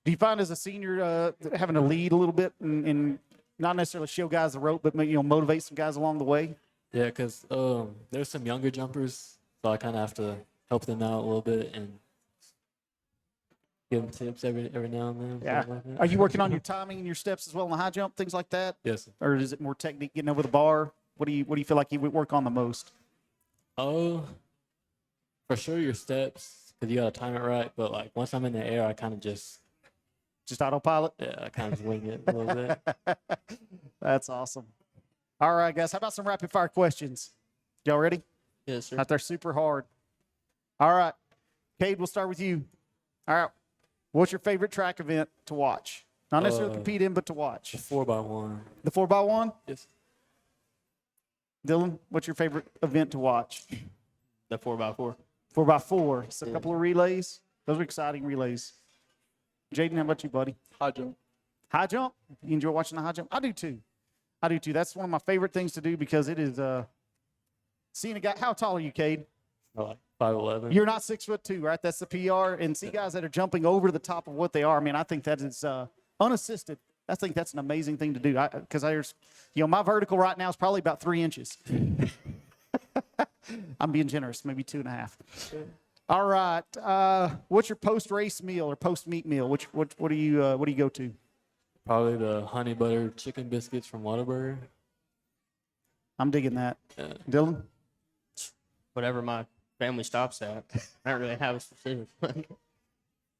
Do you find as a senior having to lead a little bit and not necessarily show guys the rope, but motivate some guys along the way? Yeah, because there's some younger jumpers, so I kind of have to help them out a little bit and give them tips every now and then. Yeah. Like Are you working on your timing and your steps as well in the high jump, things like that? Yes. Or is it more technique, getting over the bar? What do you feel like you would work on the most? For sure your steps, because you got to time it right. But like once I'm in the air, I kind of just autopilot? Yeah, I kind of wing it a little bit. That's awesome. All right, guys. How about some rapid fire questions? Y'all ready? Yes, sir. They're super hard. All right. Cade, we'll start with you. All right. What's your favorite track event to watch? Not necessarily compete in, but to watch. The 4x1. The 4x1? Yes. Dylan, what's your favorite event to watch? The 4x4. 4x4. So a couple of relays. Those are exciting relays. Jaden, how about you, buddy? High jump. High jump? You enjoy watching the high jump? I do too. That's one of my favorite things to do because it is seeing a guy. How tall are you, Cade? Like 5'11". You're not 6'2", right? That's the PR. And see guys that are jumping over the top of what they are. I mean, I think that is unassisted. I think that's an amazing thing to do. Because there's, my vertical right now is probably about 3 inches. I'm being generous, maybe 2.5. All right. What's your post-race meal or post-meet meal? What do you go to? Probably the honey butter chicken biscuits from Whataburger. I'm digging that. Yeah. Dylan? Whatever my family stops at. I don't really have a specific one.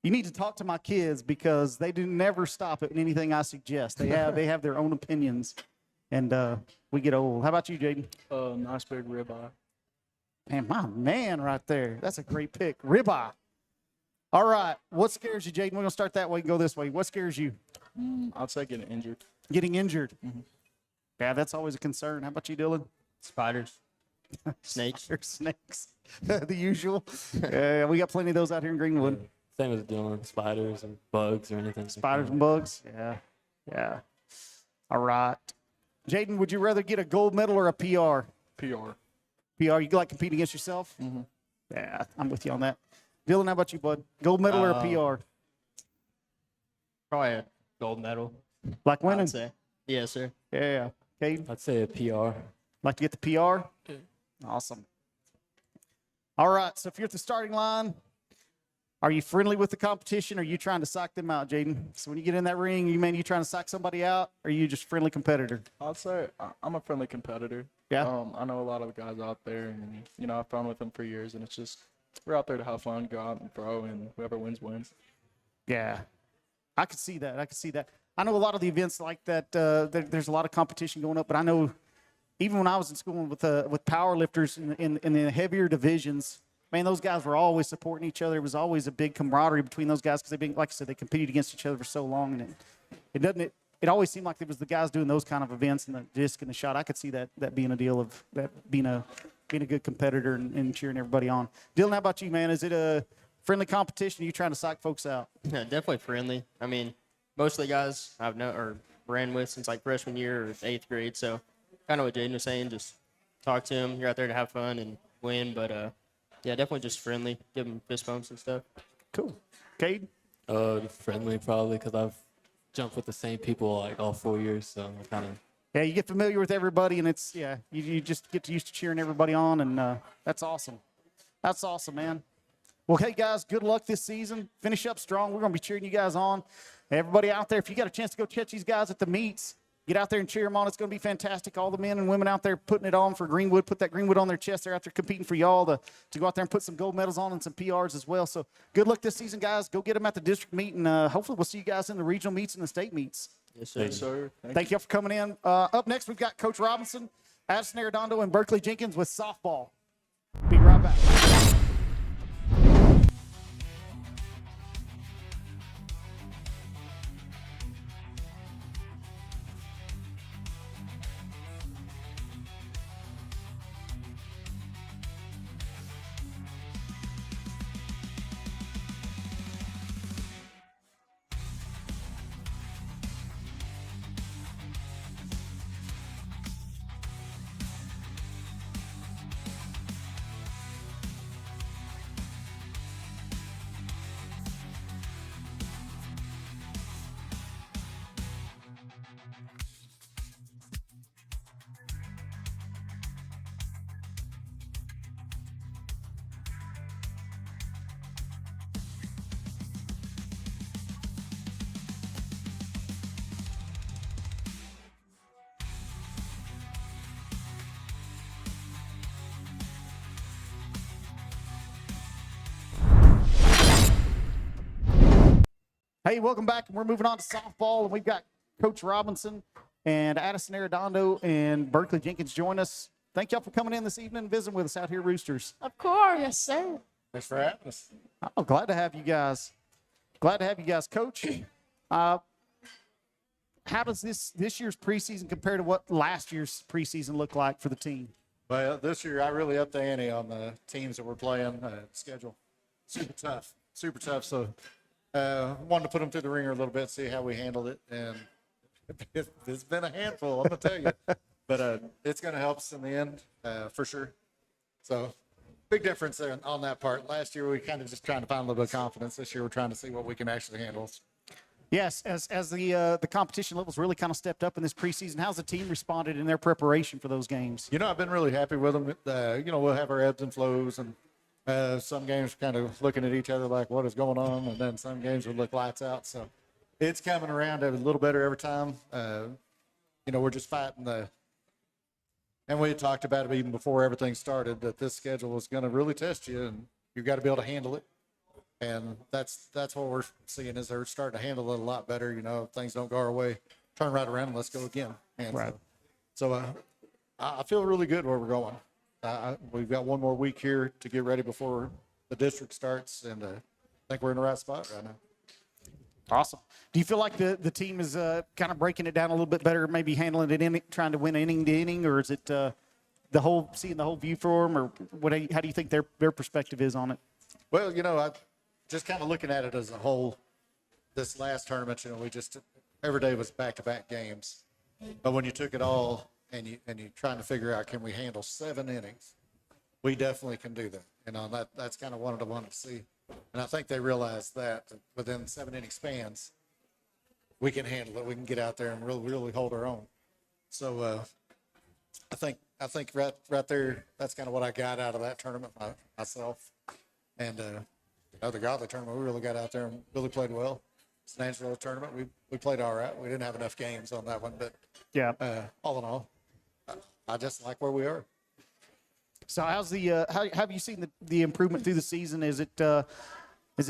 You need to talk to my kids because they do never stop at anything I suggest. They have their own opinions, and we get old. How about you, Jaden? Nice big ribeye. Man, my man right there. That's a great pick. Ribeye. All right. What scares you, Jaden? We're going to start that way and go this way. What scares you? I'd say getting injured. Getting injured. Yeah, that's always a concern. How about you, Dylan? Spiders. Snakes. Snakes. The usual. Yeah, we got plenty of those out here in Greenwood. Same as Dylan, spiders and bugs or anything. Spiders and bugs. Yeah. Yeah. All right. Jaden, would you rather get a gold medal or a PR? PR. PR, you like competing against yourself? Yeah, I'm with you on that. Dylan, how about you, bud? Gold medal or a PR? Probably a gold medal. Like winning? I'd say. Yes, sir. Yeah. Okay. I'd say a PR. Like to get the PR? Awesome. All right. So if you're at the starting line, are you friendly with the competition or are you trying to psych them out, Jaden? So when you get in that ring, you trying to psych somebody out or are you just a friendly competitor? I'd say I'm a friendly competitor. Yeah. I know a lot of the guys out there, and I've been with them for years, and it's just we're out there to have fun, go out and throw, and whoever wins wins. Yeah. I could see that. I know a lot of the events like that. There's a lot of competition going up, but I know even when I was in school with power lifters in the heavier divisions, man, those guys were always supporting each other. It was always a big camaraderie between those guys because they've been, like I said, they competed against each other for so long, and it always seemed like it was the guys doing those kind of events and the disc and the shot. I could see that being a deal of that being a good competitor and cheering everybody on. Dylan, how about you, man? Is it a friendly competition? Are you trying to psych folks out? Yeah, definitely friendly. I mean, most of the guys I've known or ran with since like freshman year or 8th grade. So kind of what Jaden was saying, just talk to them. You're out there to have fun and win. But, yeah, definitely just friendly. Give them fist bumps and stuff. Cool. Cade? Friendly probably because I've jumped with the same people like all 4 years. So I'm kind of. Yeah, you get familiar with everybody, and it's, you just get used to cheering everybody on, and that's awesome. That's awesome, man. Well, hey, guys, good luck this season. Finish up strong. We're going to be cheering you guys on. Everybody out there, if you got a chance to go catch these guys at the meets, get out there and cheer them on. It's going to be fantastic. All the men and women out there putting it on for Greenwood, put that Greenwood on their chest. They're out there competing for y'all to go out there and put some gold medals on and some PRs as well. So good luck this season, guys. Go get them at the district meet, and hopefully we'll see you guys in the regional meets and the state meets. Yes, sir. Yes, sir. Thank you for coming in. Up next, we've got Coach Robinson, Addison Arredondo, and Berkeley Jenkins with softball. Be right back. Hey, welcome back. We're moving on to softball, and we've got Coach Robinson and Addison Arredondo and Berkeley Jenkins join us. Thank y'all for coming in this evening and visiting with us out here at Roosters. Of course. Yes, sir. Thanks for having us. Oh, glad to have you guys. Glad to have you guys. Coach, how does this year's preseason compare to what last year's preseason looked like for the team? Well, this year I really upped the ante on the teams that we're playing. Schedule super tough. So wanted to put them through the ringer a little bit, see how we handled it, and it's been a handful, I'm gonna tell you. But it's gonna help us in the end for sure. So big difference there on that part. Last year we kind of just trying to find a little bit of confidence. This year we're trying to see what we can actually handle. Yes, as the competition levels really kind of stepped up in this preseason, how's the team responded in their preparation for those games? You know, I've been really happy with them. We'll have our ebbs and flows, and some games kind of looking at each other like, what is going on? And then some games would look lights out. So it's coming around a little better every time. We're just fighting and we had talked about it even before everything started, that this schedule was going to really test you, and you've got to be able to handle it. And that's what we're seeing, is they're starting to handle it a lot better. If things don't go our way, turn right around and let's go again. And right. So I feel really good where we're going. We've got one more week here to get ready before the district starts, and I think we're in the right spot right now. Awesome. Do you feel like the team is kind of breaking it down a little bit better, maybe handling it trying to win inning to inning, or is it seeing the whole view for them, or how do you think their perspective is on it? Well, I just kind of looking at it as a whole. This last tournament, we just every day was back-to-back games, but when you took it all and you trying to figure out, can we handle 7 innings? We definitely can do that. That's kind of what I wanted to see, and I think they realized that within 7-inning spans, we can handle it. We can get out there and really hold our own. So I think right there, that's kind of what I got out of that tournament myself. And the Godly tournament, we really got out there and really played well. Nashville tournament, we played all right. We didn't have enough games on that one, but yeah, all in all, I just like where we are. So how's how have you seen the improvement through the season? Has it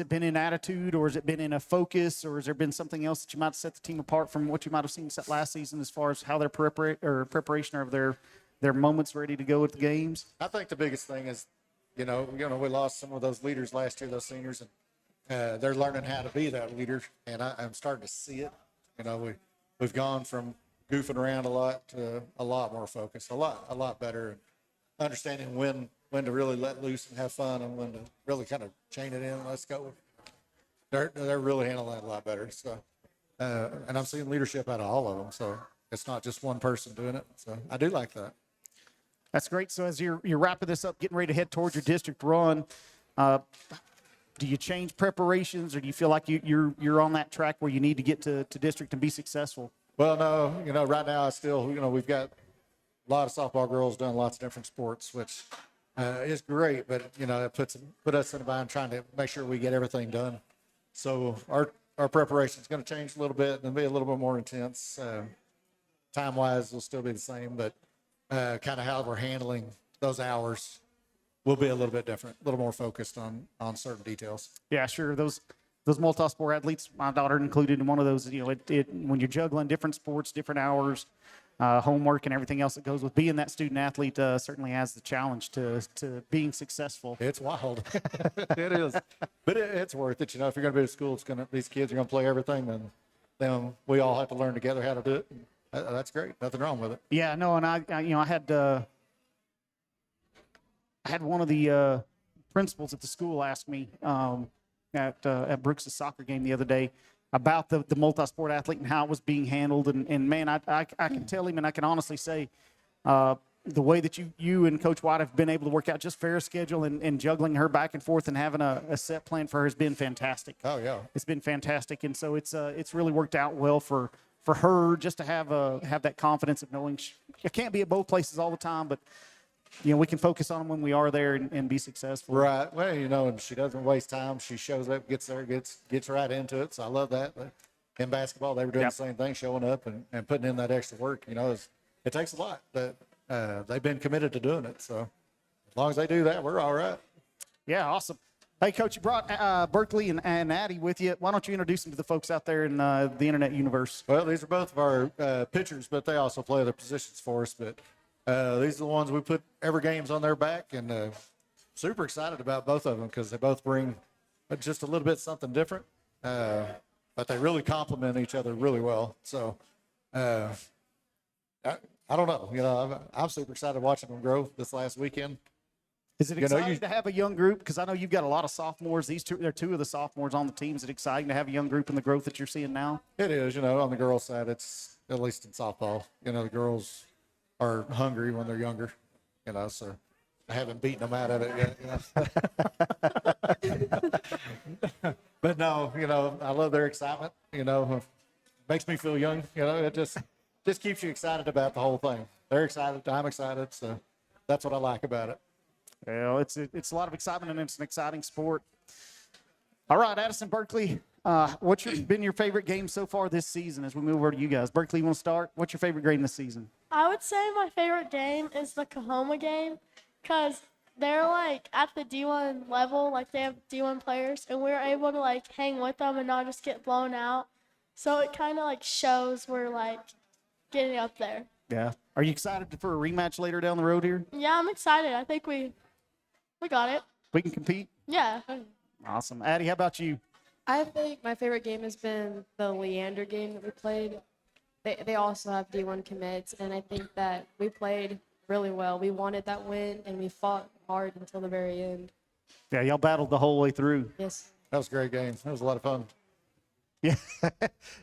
been in attitude, or has it been in a focus, or has there been something else that you might set the team apart from what you might have seen set last season as far as how their preparation of their moments ready to go at the games? I think the biggest thing is, we lost some of those leaders last year, those seniors, and they're learning how to be that leader, and I'm starting to see it. We've gone from goofing around a lot to a lot more focused, a lot better, and understanding when to really let loose and have fun, and when to really kind of chain it in. Let's go. They're really handling that a lot better. So, and I'm seeing leadership out of all of them. So it's not just one person doing it. So I do like that. That's great. So as you're wrapping this up, getting ready to head towards your district run, do you change preparations, or do you feel like you're on that track where you need to get to district and be successful? Well, no, right now I still, we've got a lot of softball girls doing lots of different sports, which is great, but it put us in a bind trying to make sure we get everything done. So our preparation is going to change a little bit and be a little bit more intense. Time-wise, it'll still be the same, but kind of how we're handling those hours will be a little bit different, a little more focused on certain details. Yeah, sure. Those multi-sport athletes, my daughter included in one of those, when you're juggling different sports, different hours, homework and everything else that goes with being that student athlete, certainly has the challenge to being successful. It's wild. It is. But it's worth it. If you're going to be at school, these kids are going to play everything, and then we all have to learn together how to do it. That's great. Nothing wrong with it. Yeah, no, and I had one of the principals at the school ask me at Brooks' soccer game the other day about the multi-sport athlete and how it was being handled. And man, I can tell him, and I can honestly say the way that you and Coach White have been able to work out just fair schedule and juggling her back and forth and having a set plan for her has been fantastic. Oh, yeah. It's been fantastic. And so it's really worked out well for her just to have that confidence of knowing she can't be at both places all the time, but we can focus on them when we are there and be successful. Right. Well, and she doesn't waste time. She shows up, gets there, gets right into it. So I love that. But in basketball, they were doing the same thing, showing up and putting in that extra work. It takes a lot, but they've been committed to doing it. So as long as they do that, we're all right. Yeah, awesome. Hey, Coach, you brought Berkeley and Addie with you. Why don't you introduce them to the folks out there in the internet universe? Well, these are both of our pitchers, but they also play other positions for us. But these are the ones we put every game's on their back, and super excited about both of them because they both bring just a little bit something different, but they really complement each other really well. So I don't know. I'm super excited watching them grow this last weekend. Is it exciting to have a young group? Because I know you've got a lot of sophomores. They're two of the sophomores on the team. Is it exciting to have a young group and the growth that you're seeing now? It is. On the girls' side, it's at least in softball. The girls are hungry when they're younger. So I haven't beaten them out of it yet. But no, I love their excitement. Makes me feel young. It just keeps you excited about the whole thing. They're excited. I'm excited. So that's what I like about it. Well, it's a lot of excitement, and it's an exciting sport. All right, Addison, Berkeley, what's been your favorite game so far this season as we move over to you guys? Berkeley, you want to start? What's your favorite game this season? I would say my favorite game is the Kahoma game because they're, at the D1 level. They have D1 players, and we're able to, hang with them and not just get blown out. So it kind of, shows we're, getting up there. Yeah. Are you excited for a rematch later down the road here? Yeah, I'm excited. I think we got it. We can compete? Yeah. Awesome. Addie, how about you? I think my favorite game has been the Leander game that we played. They also have D1 commits, and I think that we played really well. We wanted that win, and we fought hard until the very end. Yeah, y'all battled the whole way through. Yes. That was a great game. That was a lot of fun. Yeah.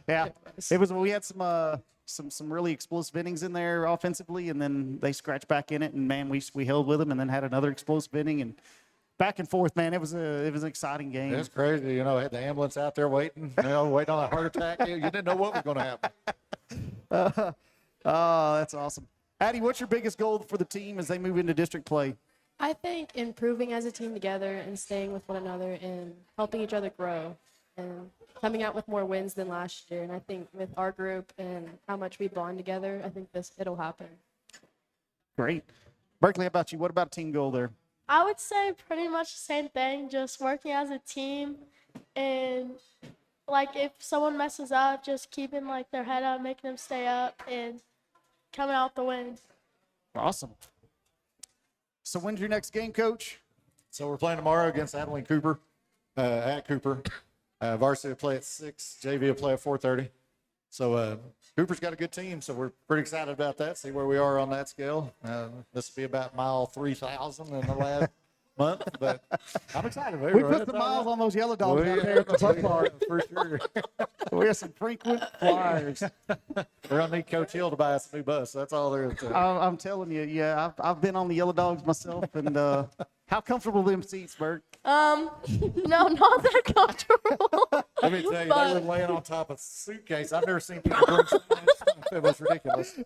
Yeah. It was. We had some really explosive innings in there offensively, and then they scratched back in it, and man, we held with them, and then had another explosive inning, and back and forth, man. It was an exciting game. It was crazy. You know, had the ambulance out there waiting, waiting on a heart attack. You didn't know what was going to happen. Oh, that's awesome. Addie, what's your biggest goal for the team as they move into district play? I think improving as a team together and staying with one another and helping each other grow and coming out with more wins than last year. And I think with our group and how much we bond together, I think it'll happen. Great. Berkeley, how about you? What about team goal there? I would say pretty much the same thing, just working as a team and like if someone messes up, just keeping like their head up, making them stay up and coming out the win. Awesome. So when's your next game, Coach? So we're playing tomorrow against Adeline Cooper at Cooper. Varsity will play at 6. JV will play at 4:30. So Cooper's got a good team, so we're pretty excited about that. See where we are on that scale. This will be about mile 3,000 in the last month, but I'm excited. We put the miles on those yellow dogs out there at the Buck Bar. For sure. We have some frequent flyers. We're gonna need Coach Hill to buy us a new bus. That's all there is to it. I'm telling you, yeah, I've been on the yellow dogs myself, and how comfortable them seats, Bert? No, not that comfortable. Let me tell you, they were laying on top of suitcase. I've never seen people bring so much stuff. It was ridiculous.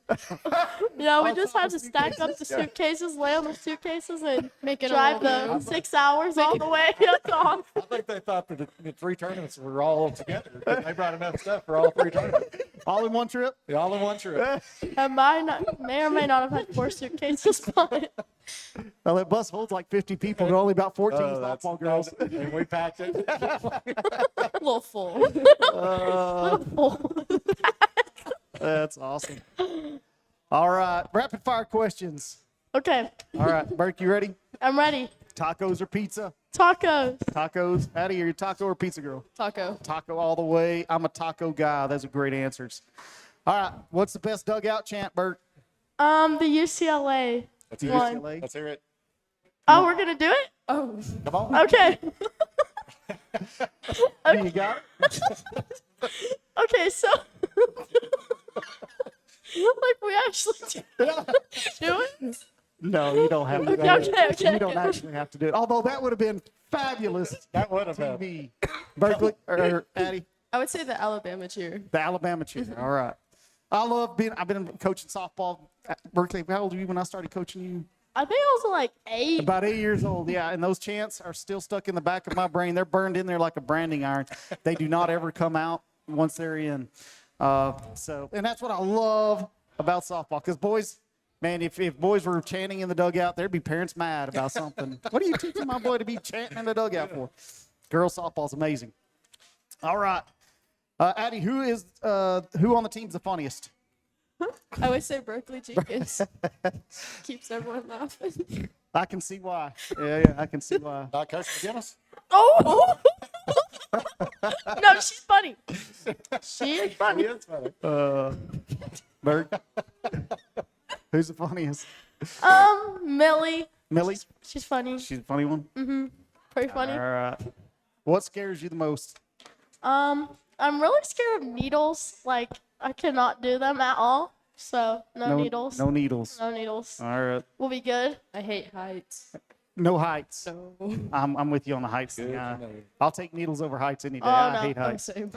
Yeah, we just had to stack up the suitcases, lay on the suitcases, and Make it drive all the 6 hours all the way up to on. I think they thought that the 3 tournaments were all together. They brought enough stuff for all 3 tournaments. All in one trip? Yeah, all in one trip. And mine may or may not have had 4 suitcases, but Well, that bus holds like 50 people. There are only about 14 softball girls. And we packed it. A little full. little full. That's awesome. All right, rapid fire questions. Okay, All right, Burke, you ready? I'm ready. Tacos or pizza? Tacos. Tacos. Addie, are you a taco or pizza girl? Taco. Taco all the way. I'm a taco guy. Those are great answers. All right, what's the best dugout chant, Bert? The UCLA Let's hear one. it. Let's hear it. Oh, we're gonna do it? Oh. Come on. Okay. Okay. You got it? Okay, so like we actually do it? No, you don't have to. Okay, okay. You don't actually have to do it. Although that would have been fabulous. That would have TV. Berkeley or Addie? I would say the Alabama cheer. The Alabama cheer. All right. I've been coaching softball at Berkeley. How old were you when I started coaching you? I think I was like 8. About 8 years old, yeah. And those chants are still stuck in the back of my brain. They're burned in there like a branding iron. They do not ever come out once they're in. And that's what I love about softball. Because boys, man, if boys were chanting in the dugout, there'd be parents mad about something. What are you teaching my boy to be chanting in the dugout for? Girls softball's amazing. All right. Addie, who on the team's the funniest? I would say Berkeley Jenkins. Keeps everyone laughing. I can see why. Yeah, I can see why. Not Coach McGinnis? Oh! No, she's funny. She is funny. He is funny. Bert, who's the funniest? Millie. Millie? She's funny. She's a funny one? Mm-hmm. Pretty funny. All right. What scares you the most? I'm really scared of needles. Like, I cannot do them at all. So, no needles. No needles. No needles. All right. We'll be good. I hate heights. No heights. No. I'm with you on the heights thing. I'll take needles over heights any day. Oh, I no. hate heights. Same.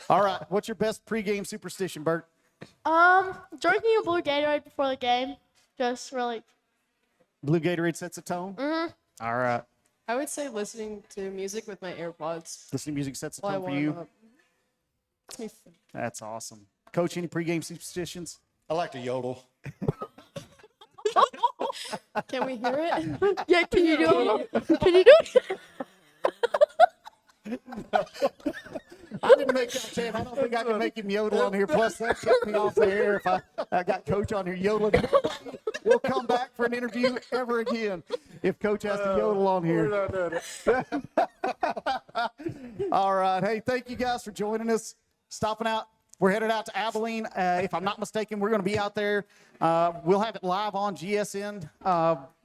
All right. What's your best pregame superstition, Bert? Drinking a blue Gatorade before the game. Just really. Blue Gatorade sets a tone? Mm-hmm. All right. I would say listening to music with my AirPods. Listening to music sets a while I tone for warm you? up. Makes me feel- That's awesome. Coach, any pregame superstitions? I like to yodel. Can we hear it? Yeah, can you do a little? Can you do it? I didn't to make that chant. I don't think I can make him yodel on here. Plus, that kept me off the air if I got Coach on here yodeling. We'll come back for an interview ever again if Coach has to yodel on here. We're not doing it. All right. Hey, thank you guys for joining us, stopping out. We're headed out to Abilene. If I'm not mistaken, we're going to be out there. We'll have it live on GSN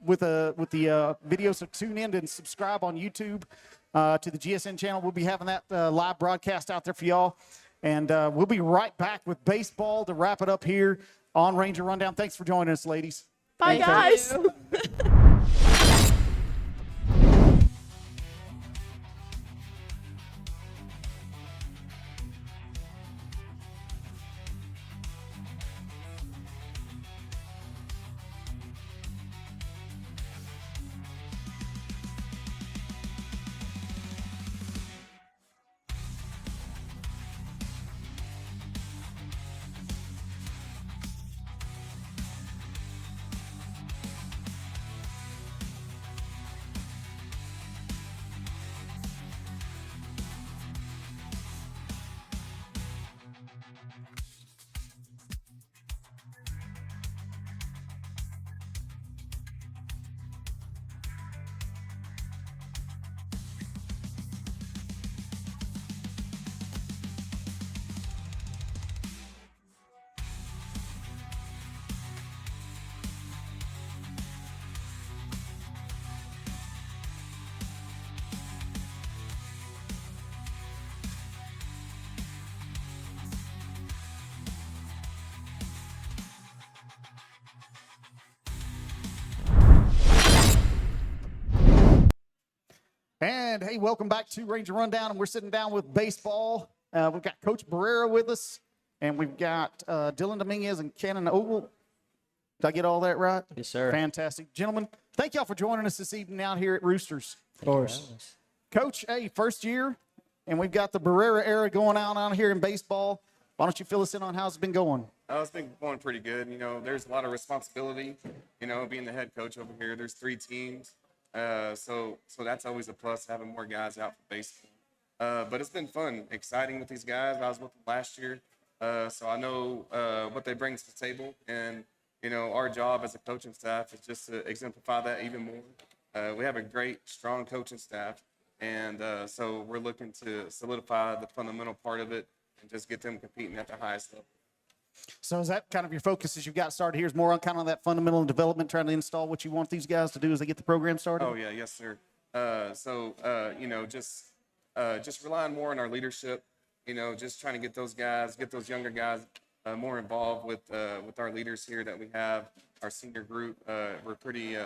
with the video. So tune in and subscribe on YouTube to the GSN channel. We'll be having that live broadcast out there for y'all. And we'll be right back with baseball to wrap it up here on Ranger Rundown. Thanks for joining us, ladies. Bye, guys. And hey, welcome back to Ranger Rundown, and we're sitting down with baseball. We've got Coach Barrera with us, and we've got Dylan Dominguez and Cannon Ogle. Did I get all that right? Yes, sir. Fantastic. Gentlemen, thank y'all for joining us this evening out here at Roosters. Of course. Coach, hey, first year, and we've got the Barrera era going on here in baseball. Why don't you fill us in on how it's been going? It's been going pretty good. You know, there's a lot of responsibility, you know, being the head coach over here. There's 3 teams. So that's always a plus, having more guys out for baseball. But it's been fun, exciting with these guys. I was with them last year, so I know what they bring to the table. And, you know, our job as a coaching staff is just to exemplify that even more. We have a great, strong coaching staff, and so we're looking to solidify the fundamental part of it and just get them competing at the highest level. So is that kind of your focus as you've got started here, is more on kind of that fundamental development, trying to install what you want these guys to do as they get the program started? Oh, yeah. Yes, sir. You know, just relying more on our leadership, you know, just trying to get those younger guys more involved with our leaders here that we have, our senior group. We're pretty,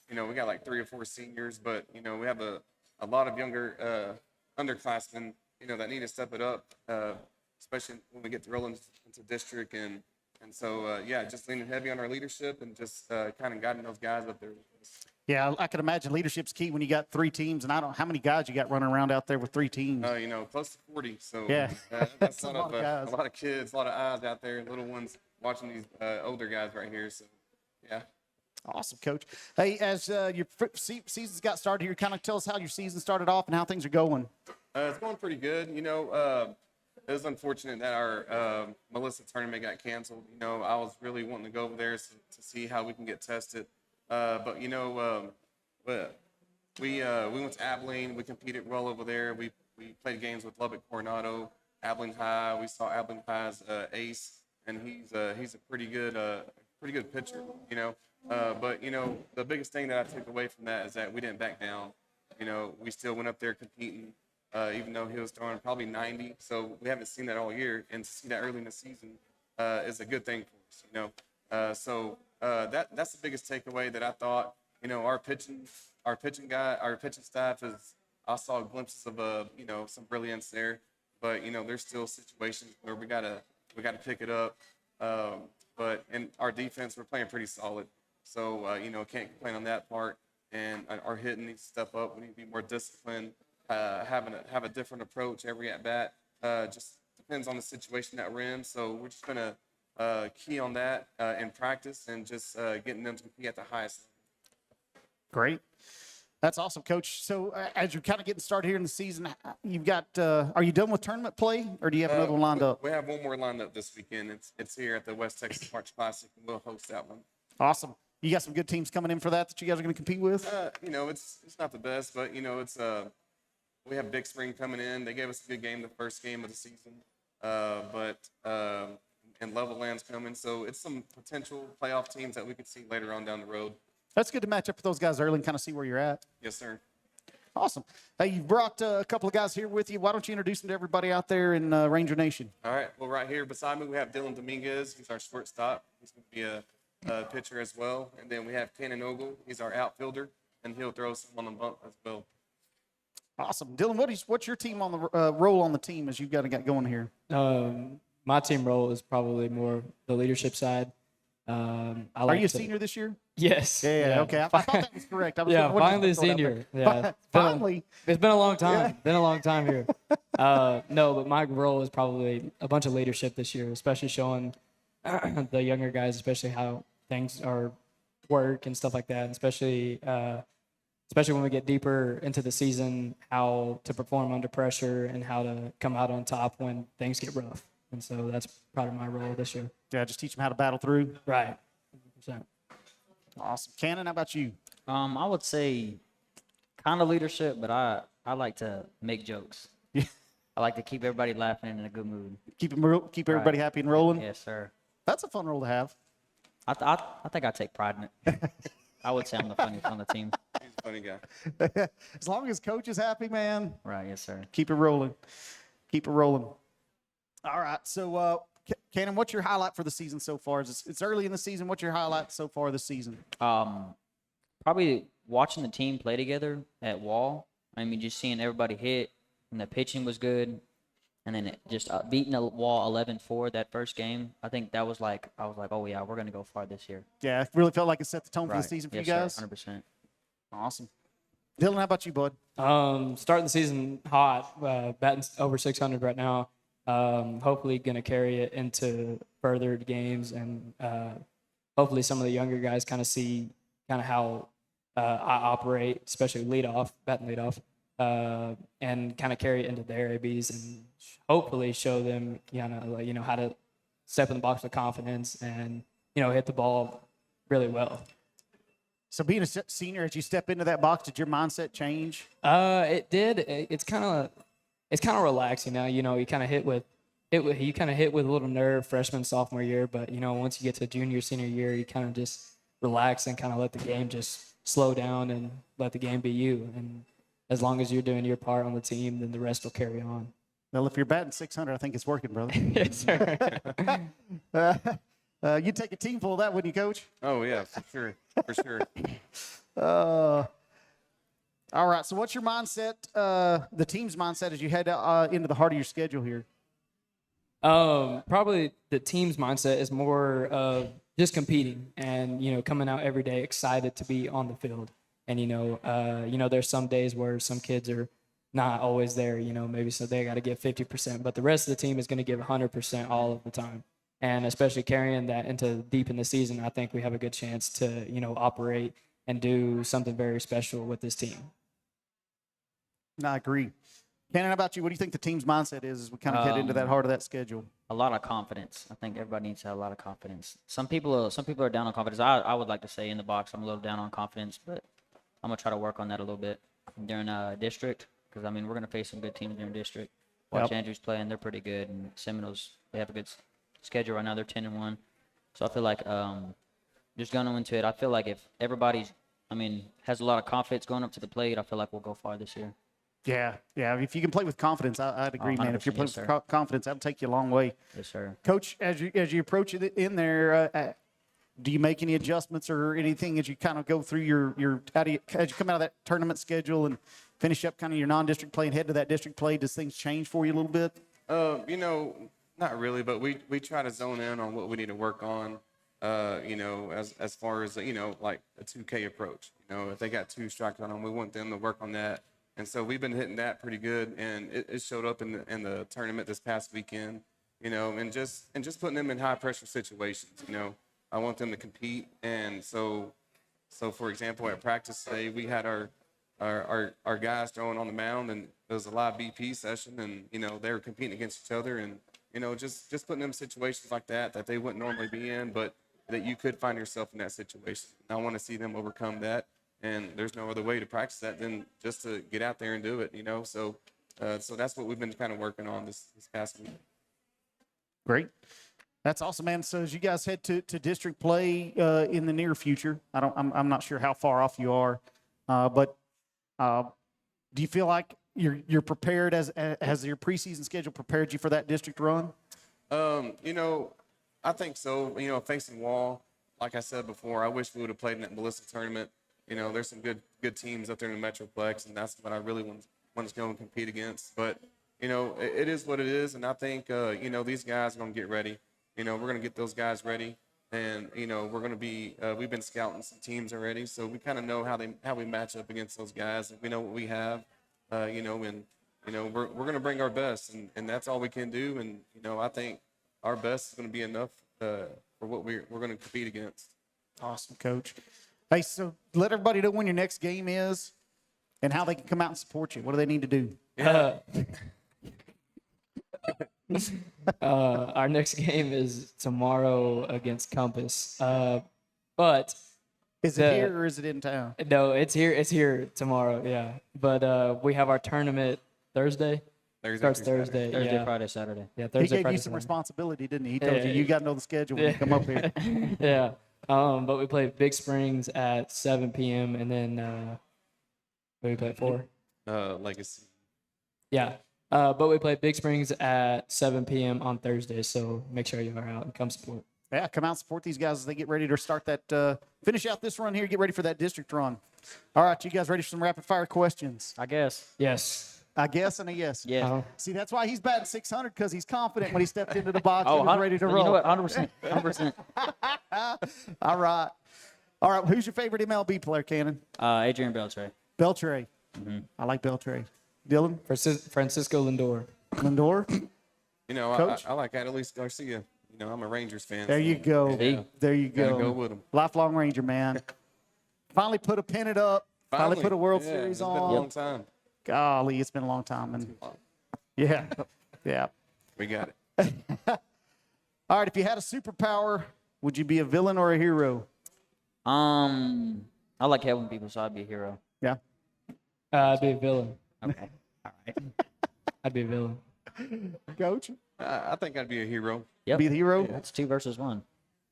you know, we got like 3 or 4 seniors, but, you know, we have a lot of younger underclassmen, you know, that need to step it up, especially when we get to roll into district. And so, yeah, just leaning heavy on our leadership and just kind of guiding those guys up there. Yeah, I can imagine leadership's key when you got 3 teams, and I don't know how many guys you got running around out there with 3 teams. You know, close to 40. So yeah, that's a lot of kids, a lot of eyes out there, little ones watching these older guys right here. So, yeah. Awesome, Coach. Hey, as your season's got started here, kind of tell us how your season started off and how things are going. It's going pretty good. You know, it was unfortunate that our Melissa tournament got canceled. You know, I was really wanting to go over there to see how we can get tested. But, you know, we went to Abilene. We competed well over there. We played games with Lubbock Coronado, Abilene High. We saw Abilene High's ace, and he's a pretty good pitcher, you know. But, you know, the biggest thing that I took away from that is that we didn't back down. You know, we still went up there competing, even though he was throwing probably 90. So we haven't seen that all year, and to see that early in the season is a good thing for us, you know. So that's the biggest takeaway that I thought. You know, our pitching staff is. I saw glimpses of you know, some brilliance there, but you know, there's still situations where we gotta pick it up. But in our defense, we're playing pretty solid. So you know, can't complain on that part. And our hitting needs to step up. We need to be more disciplined. Have a different approach every at bat. Just depends on the situation that we're in. So we're just gonna key on that in practice and just getting them to compete at the highest level. Great. That's awesome, Coach. So as you're kind of getting started here in the season, you've got. Are you done with tournament play, or do you have another one lined up? We have one more lined up this weekend. It's here at the West Texas March Classic, and we'll host that one. Awesome. You got some good teams coming in for that you guys are going to compete with? It's not the best, but it's we have Big Spring coming in. They gave us a good game the first game of the season, and Level Land's coming, so it's some potential playoff teams that we could see later on down the road. That's good to match up with those guys early and kind of see where you're at. Yes, sir. Awesome. Hey, you brought a couple of guys here with you. Why don't you introduce them to everybody out there in Ranger Nation? All right. Well, right here beside me, we have Dylan Dominguez. He's our shortstop. He's going to be a pitcher as well. And then we have Cannon Ogle. He's our outfielder, and he'll throw some on the bump as well. Awesome. Dylan, what's your team on the role on the team as you've got going here? My team role is probably more the leadership side. Are you a senior this year? Yes. Yeah. Okay. I thought that was correct. I was finally a senior. Yeah. Finally. It's been a long time. Yeah. Been a long time here. No, but my role is probably a bunch of leadership this year, especially showing the younger guys, especially how things are work and stuff like that, and especially when we get deeper into the season, how to perform under pressure and how to come out on top when things get rough. And so that's probably my role this year. Yeah, just teach them how to battle through. Right. 100%. Awesome. Cannon, how about you? I would say kind of leadership, but I like to make jokes. Yeah. I like to keep everybody laughing and in a good mood. Keep everybody happy and rolling? Yes, sir. That's a fun role to have. I think I take pride in it. I would say I'm the funniest on the team. He's a funny guy. As long as coach is happy, man. Right, yes, sir. Keep it rolling. Keep it rolling. All right. So, Cannon, what's your highlight for the season so far? It's early in the season. What's your highlight so far this season? Probably watching the team play together at Wall. I mean, just seeing everybody hit, and the pitching was good. And then just beating the Wall 11-4 that first game. I think that was I was like, oh, yeah, we're going to go far this year. Yeah, it really felt like it set the tone for the Right. season for Yes, you guys? Sir, 100%. Awesome. Dylan, how about you, bud? Starting the season hot, batting over 600 right now. Hopefully going to carry it into further games, and hopefully some of the younger guys kind of see kind of how I operate, especially batting leadoff, and kind of carry it into their ABs, and hopefully show them how to step in the box with confidence and hit the ball really well. So being a senior, as you step into that box, did your mindset change? It did. It's kind of relaxing now. You kind of hit with a little nerve freshman, sophomore year, but once you get to junior, senior year, you kind of just relax and kind of let the game just slow down and let the game be you. And as long as you're doing your part on the team, then the rest will carry on. Well, if you're batting 600, I think it's working, brother. Yes, sir. You'd take a team full of that, wouldn't you, Coach? Oh, yeah, for sure. For sure. All right. So what's your mindset, the team's mindset, as you head into the heart of your schedule here? Probably the team's mindset is more of just competing and, coming out every day excited to be on the field. And, there's some days where some kids are not always there, maybe so they got to give 50%, but the rest of the team is going to give 100% all of the time. And especially carrying that into deep in the season, I think we have a good chance to, operate and do something very special with this team. I agree. Cannon, how about you? What do you think the team's mindset is as we kind of get into that heart of that schedule? A lot of confidence. I think everybody needs to have a lot of confidence. Some people are down on confidence. I would like to say in the box I'm a little down on confidence, but I'm going to try to work on that a little bit during district, because, we're going to face some good teams during district. Watch Andrews play, and they're pretty good. And Seminoles, they have a good schedule right now. They're 10-1. So I feel like just going into it, I feel like if everybody has a lot of confidence going up to the plate, I feel like we'll go far this year. Yeah. If you can play with confidence, I'd agree, man. If you're playing with confidence, that'll take you a long way. Yes, sir. Coach, as you approach it in there, do you make any adjustments or anything as you kind of go through as you come out of that tournament schedule and finish up kind of your non-district play and head to that district play? Does things change for you a little bit? Not really, but we try to zone in on what we need to work on. As far as like a 2K approach. If they got 2 strikes on them, we want them to work on that. And so we've been hitting that pretty good, and it showed up in the tournament this past weekend. And just putting them in high pressure situations. I want them to compete, and so for example, at practice today, we had our our guys throwing on the mound, and there was a live BP session, and they were competing against each other, and just putting them in situations like that they wouldn't normally be in, but that you could find yourself in that situation. I want to see them overcome that, and there's no other way to practice that than just to get out there and do it. So that's what we've been kind of working on this past week. Great. That's awesome, man. So as you guys head to district play in the near future, I'm not sure how far off you are, but do you feel like you're prepared as your preseason schedule prepared you for that district run? I think so. Facing Wall, like I said before, I wish we would have played in that Melissa tournament. There's some good teams up there in the Metroplex, and that's what I really want to go and compete against. But it is what it is, and I think these guys are going to get ready. We're going to get those guys ready, and we're going to be. We've been scouting some teams already, so we kind of know how we match up against those guys. And we know what we have, and we're going to bring our best, and that's all we can do. And I think our best is going to be enough for what we're going to compete against. Awesome, Coach. Hey, so let everybody know when your next game is and how they can come out and support you. What do they need to do? Yeah. Our next game is tomorrow against Compass. But is it here or is it in town? No, it's here. It's here tomorrow. Yeah, but we have our tournament Thursday. Starts Thursday. Thursday, yeah. Friday, Saturday. Yeah, Thursday, He gave Friday, you some Saturday. responsibility, didn't he? He told you got to know the schedule when you come up here. Yeah. But we play Big Springs at 7 p.m. and then what do we play at 4? Legacy. Yeah. But we play Big Springs at 7 p.m. on Thursday, so make sure you are out and come support. Yeah, come out and support these guys as they get ready to start that, finish out this run here, get ready for that district run. All right, you guys ready for some rapid fire questions? I guess. Yes. I guess and a yes. Yeah. See, that's why he's batting 600 because he's confident when he stepped into the box. Oh, He was ready to roll. You know what? 100%. 100%. All right. All right. Who's your favorite MLB player, Cannon? Adrian Beltre. Beltre. Mm-hmm. I like Beltre. Dylan? Francisco Lindor. Lindor? Coach? I like Adelise Garcia. I'm a Rangers fan. There you go. Yeah. There you Gotta go. go with him. Lifelong Ranger, man. Finally put a pennant up. Finally put a World Yeah, Series it's on. been a long time. Golly, it's been a long time. And yeah. Yeah. We got it. All right. If you had a superpower, would you be a villain or a hero? I like helping people, so I'd be a hero. Yeah. I'd be a villain. Okay. All right. I'd be a villain. Coach? I think I'd be a hero. Yep. Be the hero? It's 2 versus 1.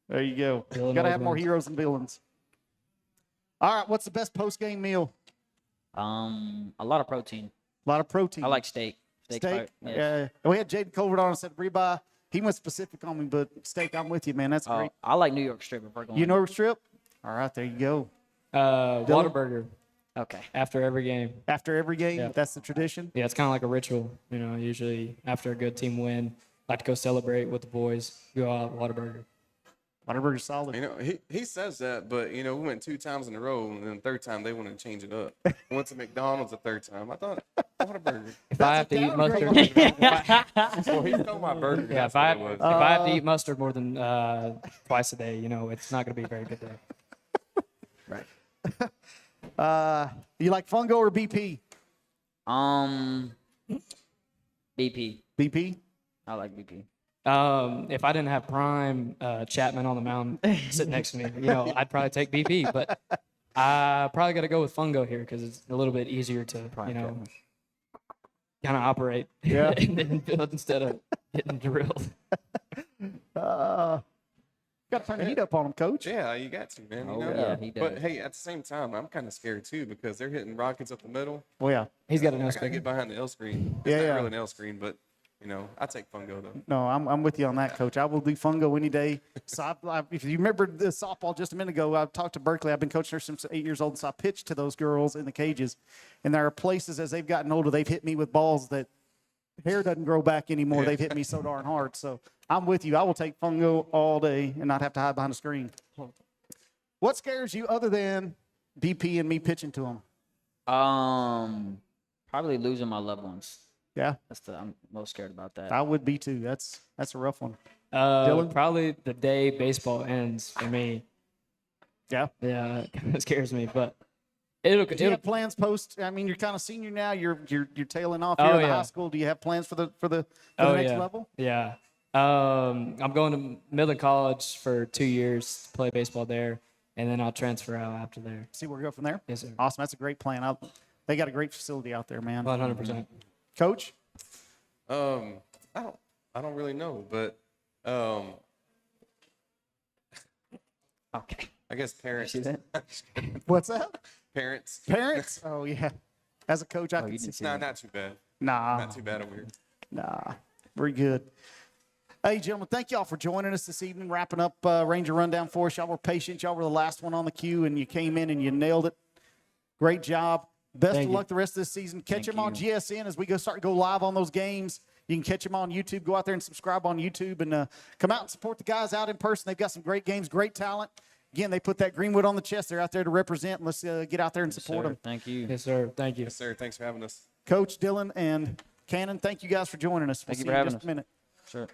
There you go. Villain Got to always have more wins. heroes than villains. All right. What's the best post-game meal? A lot of protein. A lot of protein. I like steak. steak. Fire, yes. Yeah. We had Jaden Colbert on and said ribeye. He went specific on me, but steak, I'm with you, man. That's great. I like New York strip if we're going. You know strip? All right. There you go. Whataburger. Okay. After every game. After every game? Yeah. That's the tradition? Yeah, it's kind of like a ritual. Usually after a good team win, like to go celebrate with the boys, go out Whataburger. Whataburger's solid. He says that, but we went 2 times in a row, and then the third time they wanted to change it up. Went to McDonald's the third time. I thought, Whataburger. If I have to eat mustard, Well, he stole my burger. yeah, That's if I what it was. have to eat mustard more than twice a day, it's not going to be a very good day. Right. You like Fungo or BP? BP. BP? I like BP. If I didn't have Prime Chapman on the mound sitting next to me, I'd probably take BP. But I probably got to go with Fungo here because it's a little bit easier to, kind of operate in the field instead of getting drilled. Got to turn the heat up on them, Coach. Yeah, you got to, man. Yeah, he does. But hey, at the same time, I'm kind of scared too because they're hitting rockets up the middle. Well, yeah. He's got an I L gotta screen. get behind the L screen. It's Yeah, not yeah. really an L screen, but I take Fungo though. No, I'm with you on that, Coach. I will do Fungo any day. So if you remember the softball just a minute ago, I talked to Berkeley. I've been coaching her since 8 years old, so I pitched to those girls in the cages. And there are places as they've gotten older, they've hit me with balls that hair doesn't grow back anymore. Yeah. They've hit me so darn hard. So I'm with you. I will take Fungo all day and not have to hide behind a screen. What scares you other than BP and me pitching to them? Probably losing my loved ones. Yeah, I'm most scared about that. I would be too. That's a rough one. Dylan? Probably the day baseball ends for me. Yeah. Yeah, it kind of scares me. But Do you it'll have plans post? I mean, you're kind of senior now. You're tailing off Oh, here in the yeah. high school. Do you have plans for the oh next yeah level? yeah. I'm going to Midland College for 2 years to play baseball there, and then I'll transfer out after there. See where we go from there. Yes, sir. Awesome. That's a great plan. They got a great facility out there, man. 100%. Coach. I don't really know, but Okay. I guess parents. What's that? Parents. Parents? Oh yeah. As a coach, I can see. No, not too bad. Nah. Not too bad over here. Nah. Very good. Hey, gentlemen, thank y'all for joining us this evening. Wrapping up Ranger Rundown for us. Y'all were patient. Y'all were the last one on the queue, and you came in and you nailed it. Great job. Best Thank of you. luck the rest of this season. Catch Thank them on you. GSN as we go live on those games. You can catch them on YouTube. Go out there and subscribe on YouTube and come out and support the guys out in person. They've got some great games, great talent. Again, they put that Greenwood on the chest. They're out there to represent. Let's get out there and support them. Thank you. Yes, sir. Thank you. Yes, sir. Thanks for having us. Coach Dylan and Cannon, thank you guys for joining us. We'll Thank you see for in having just us. a minute. Sure.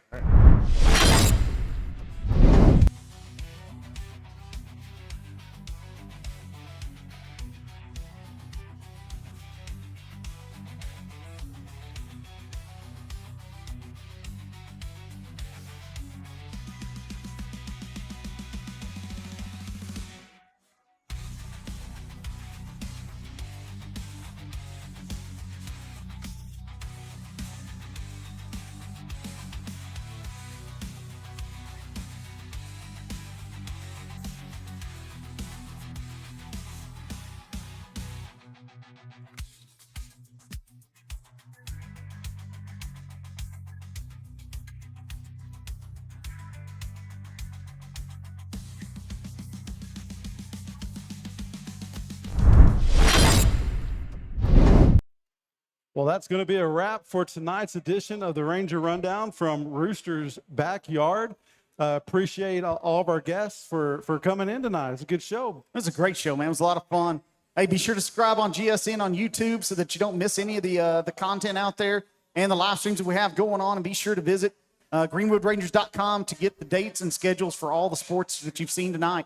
Well, that's going to be a wrap for tonight's edition of the Ranger Rundown from Rooster's Backyard. Appreciate all of our guests for coming in tonight. It's a good show. It was a great show, man. It was a lot of fun. Hey, be sure to subscribe on GSN on YouTube so that you don't miss any of the content out there and the live streams that we have going on. And be sure to visit greenwoodrangers.com to get the dates and schedules for all the sports that you've seen tonight.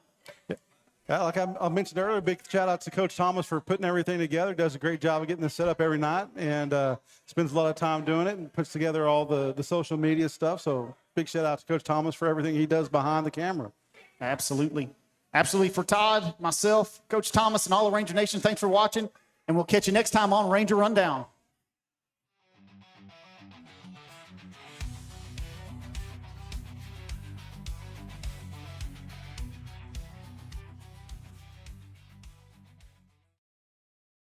Yeah, like I mentioned earlier, big shout out to Coach Thomas for putting everything together. Does a great job of getting this set up every night and spends a lot of time doing it and puts together all the social media stuff. So big shout out to Coach Thomas for everything he does behind the camera. Absolutely. Absolutely. For Todd, myself, Coach Thomas, and all the Ranger Nation, thanks for watching. And we'll catch you next time on Ranger Rundown.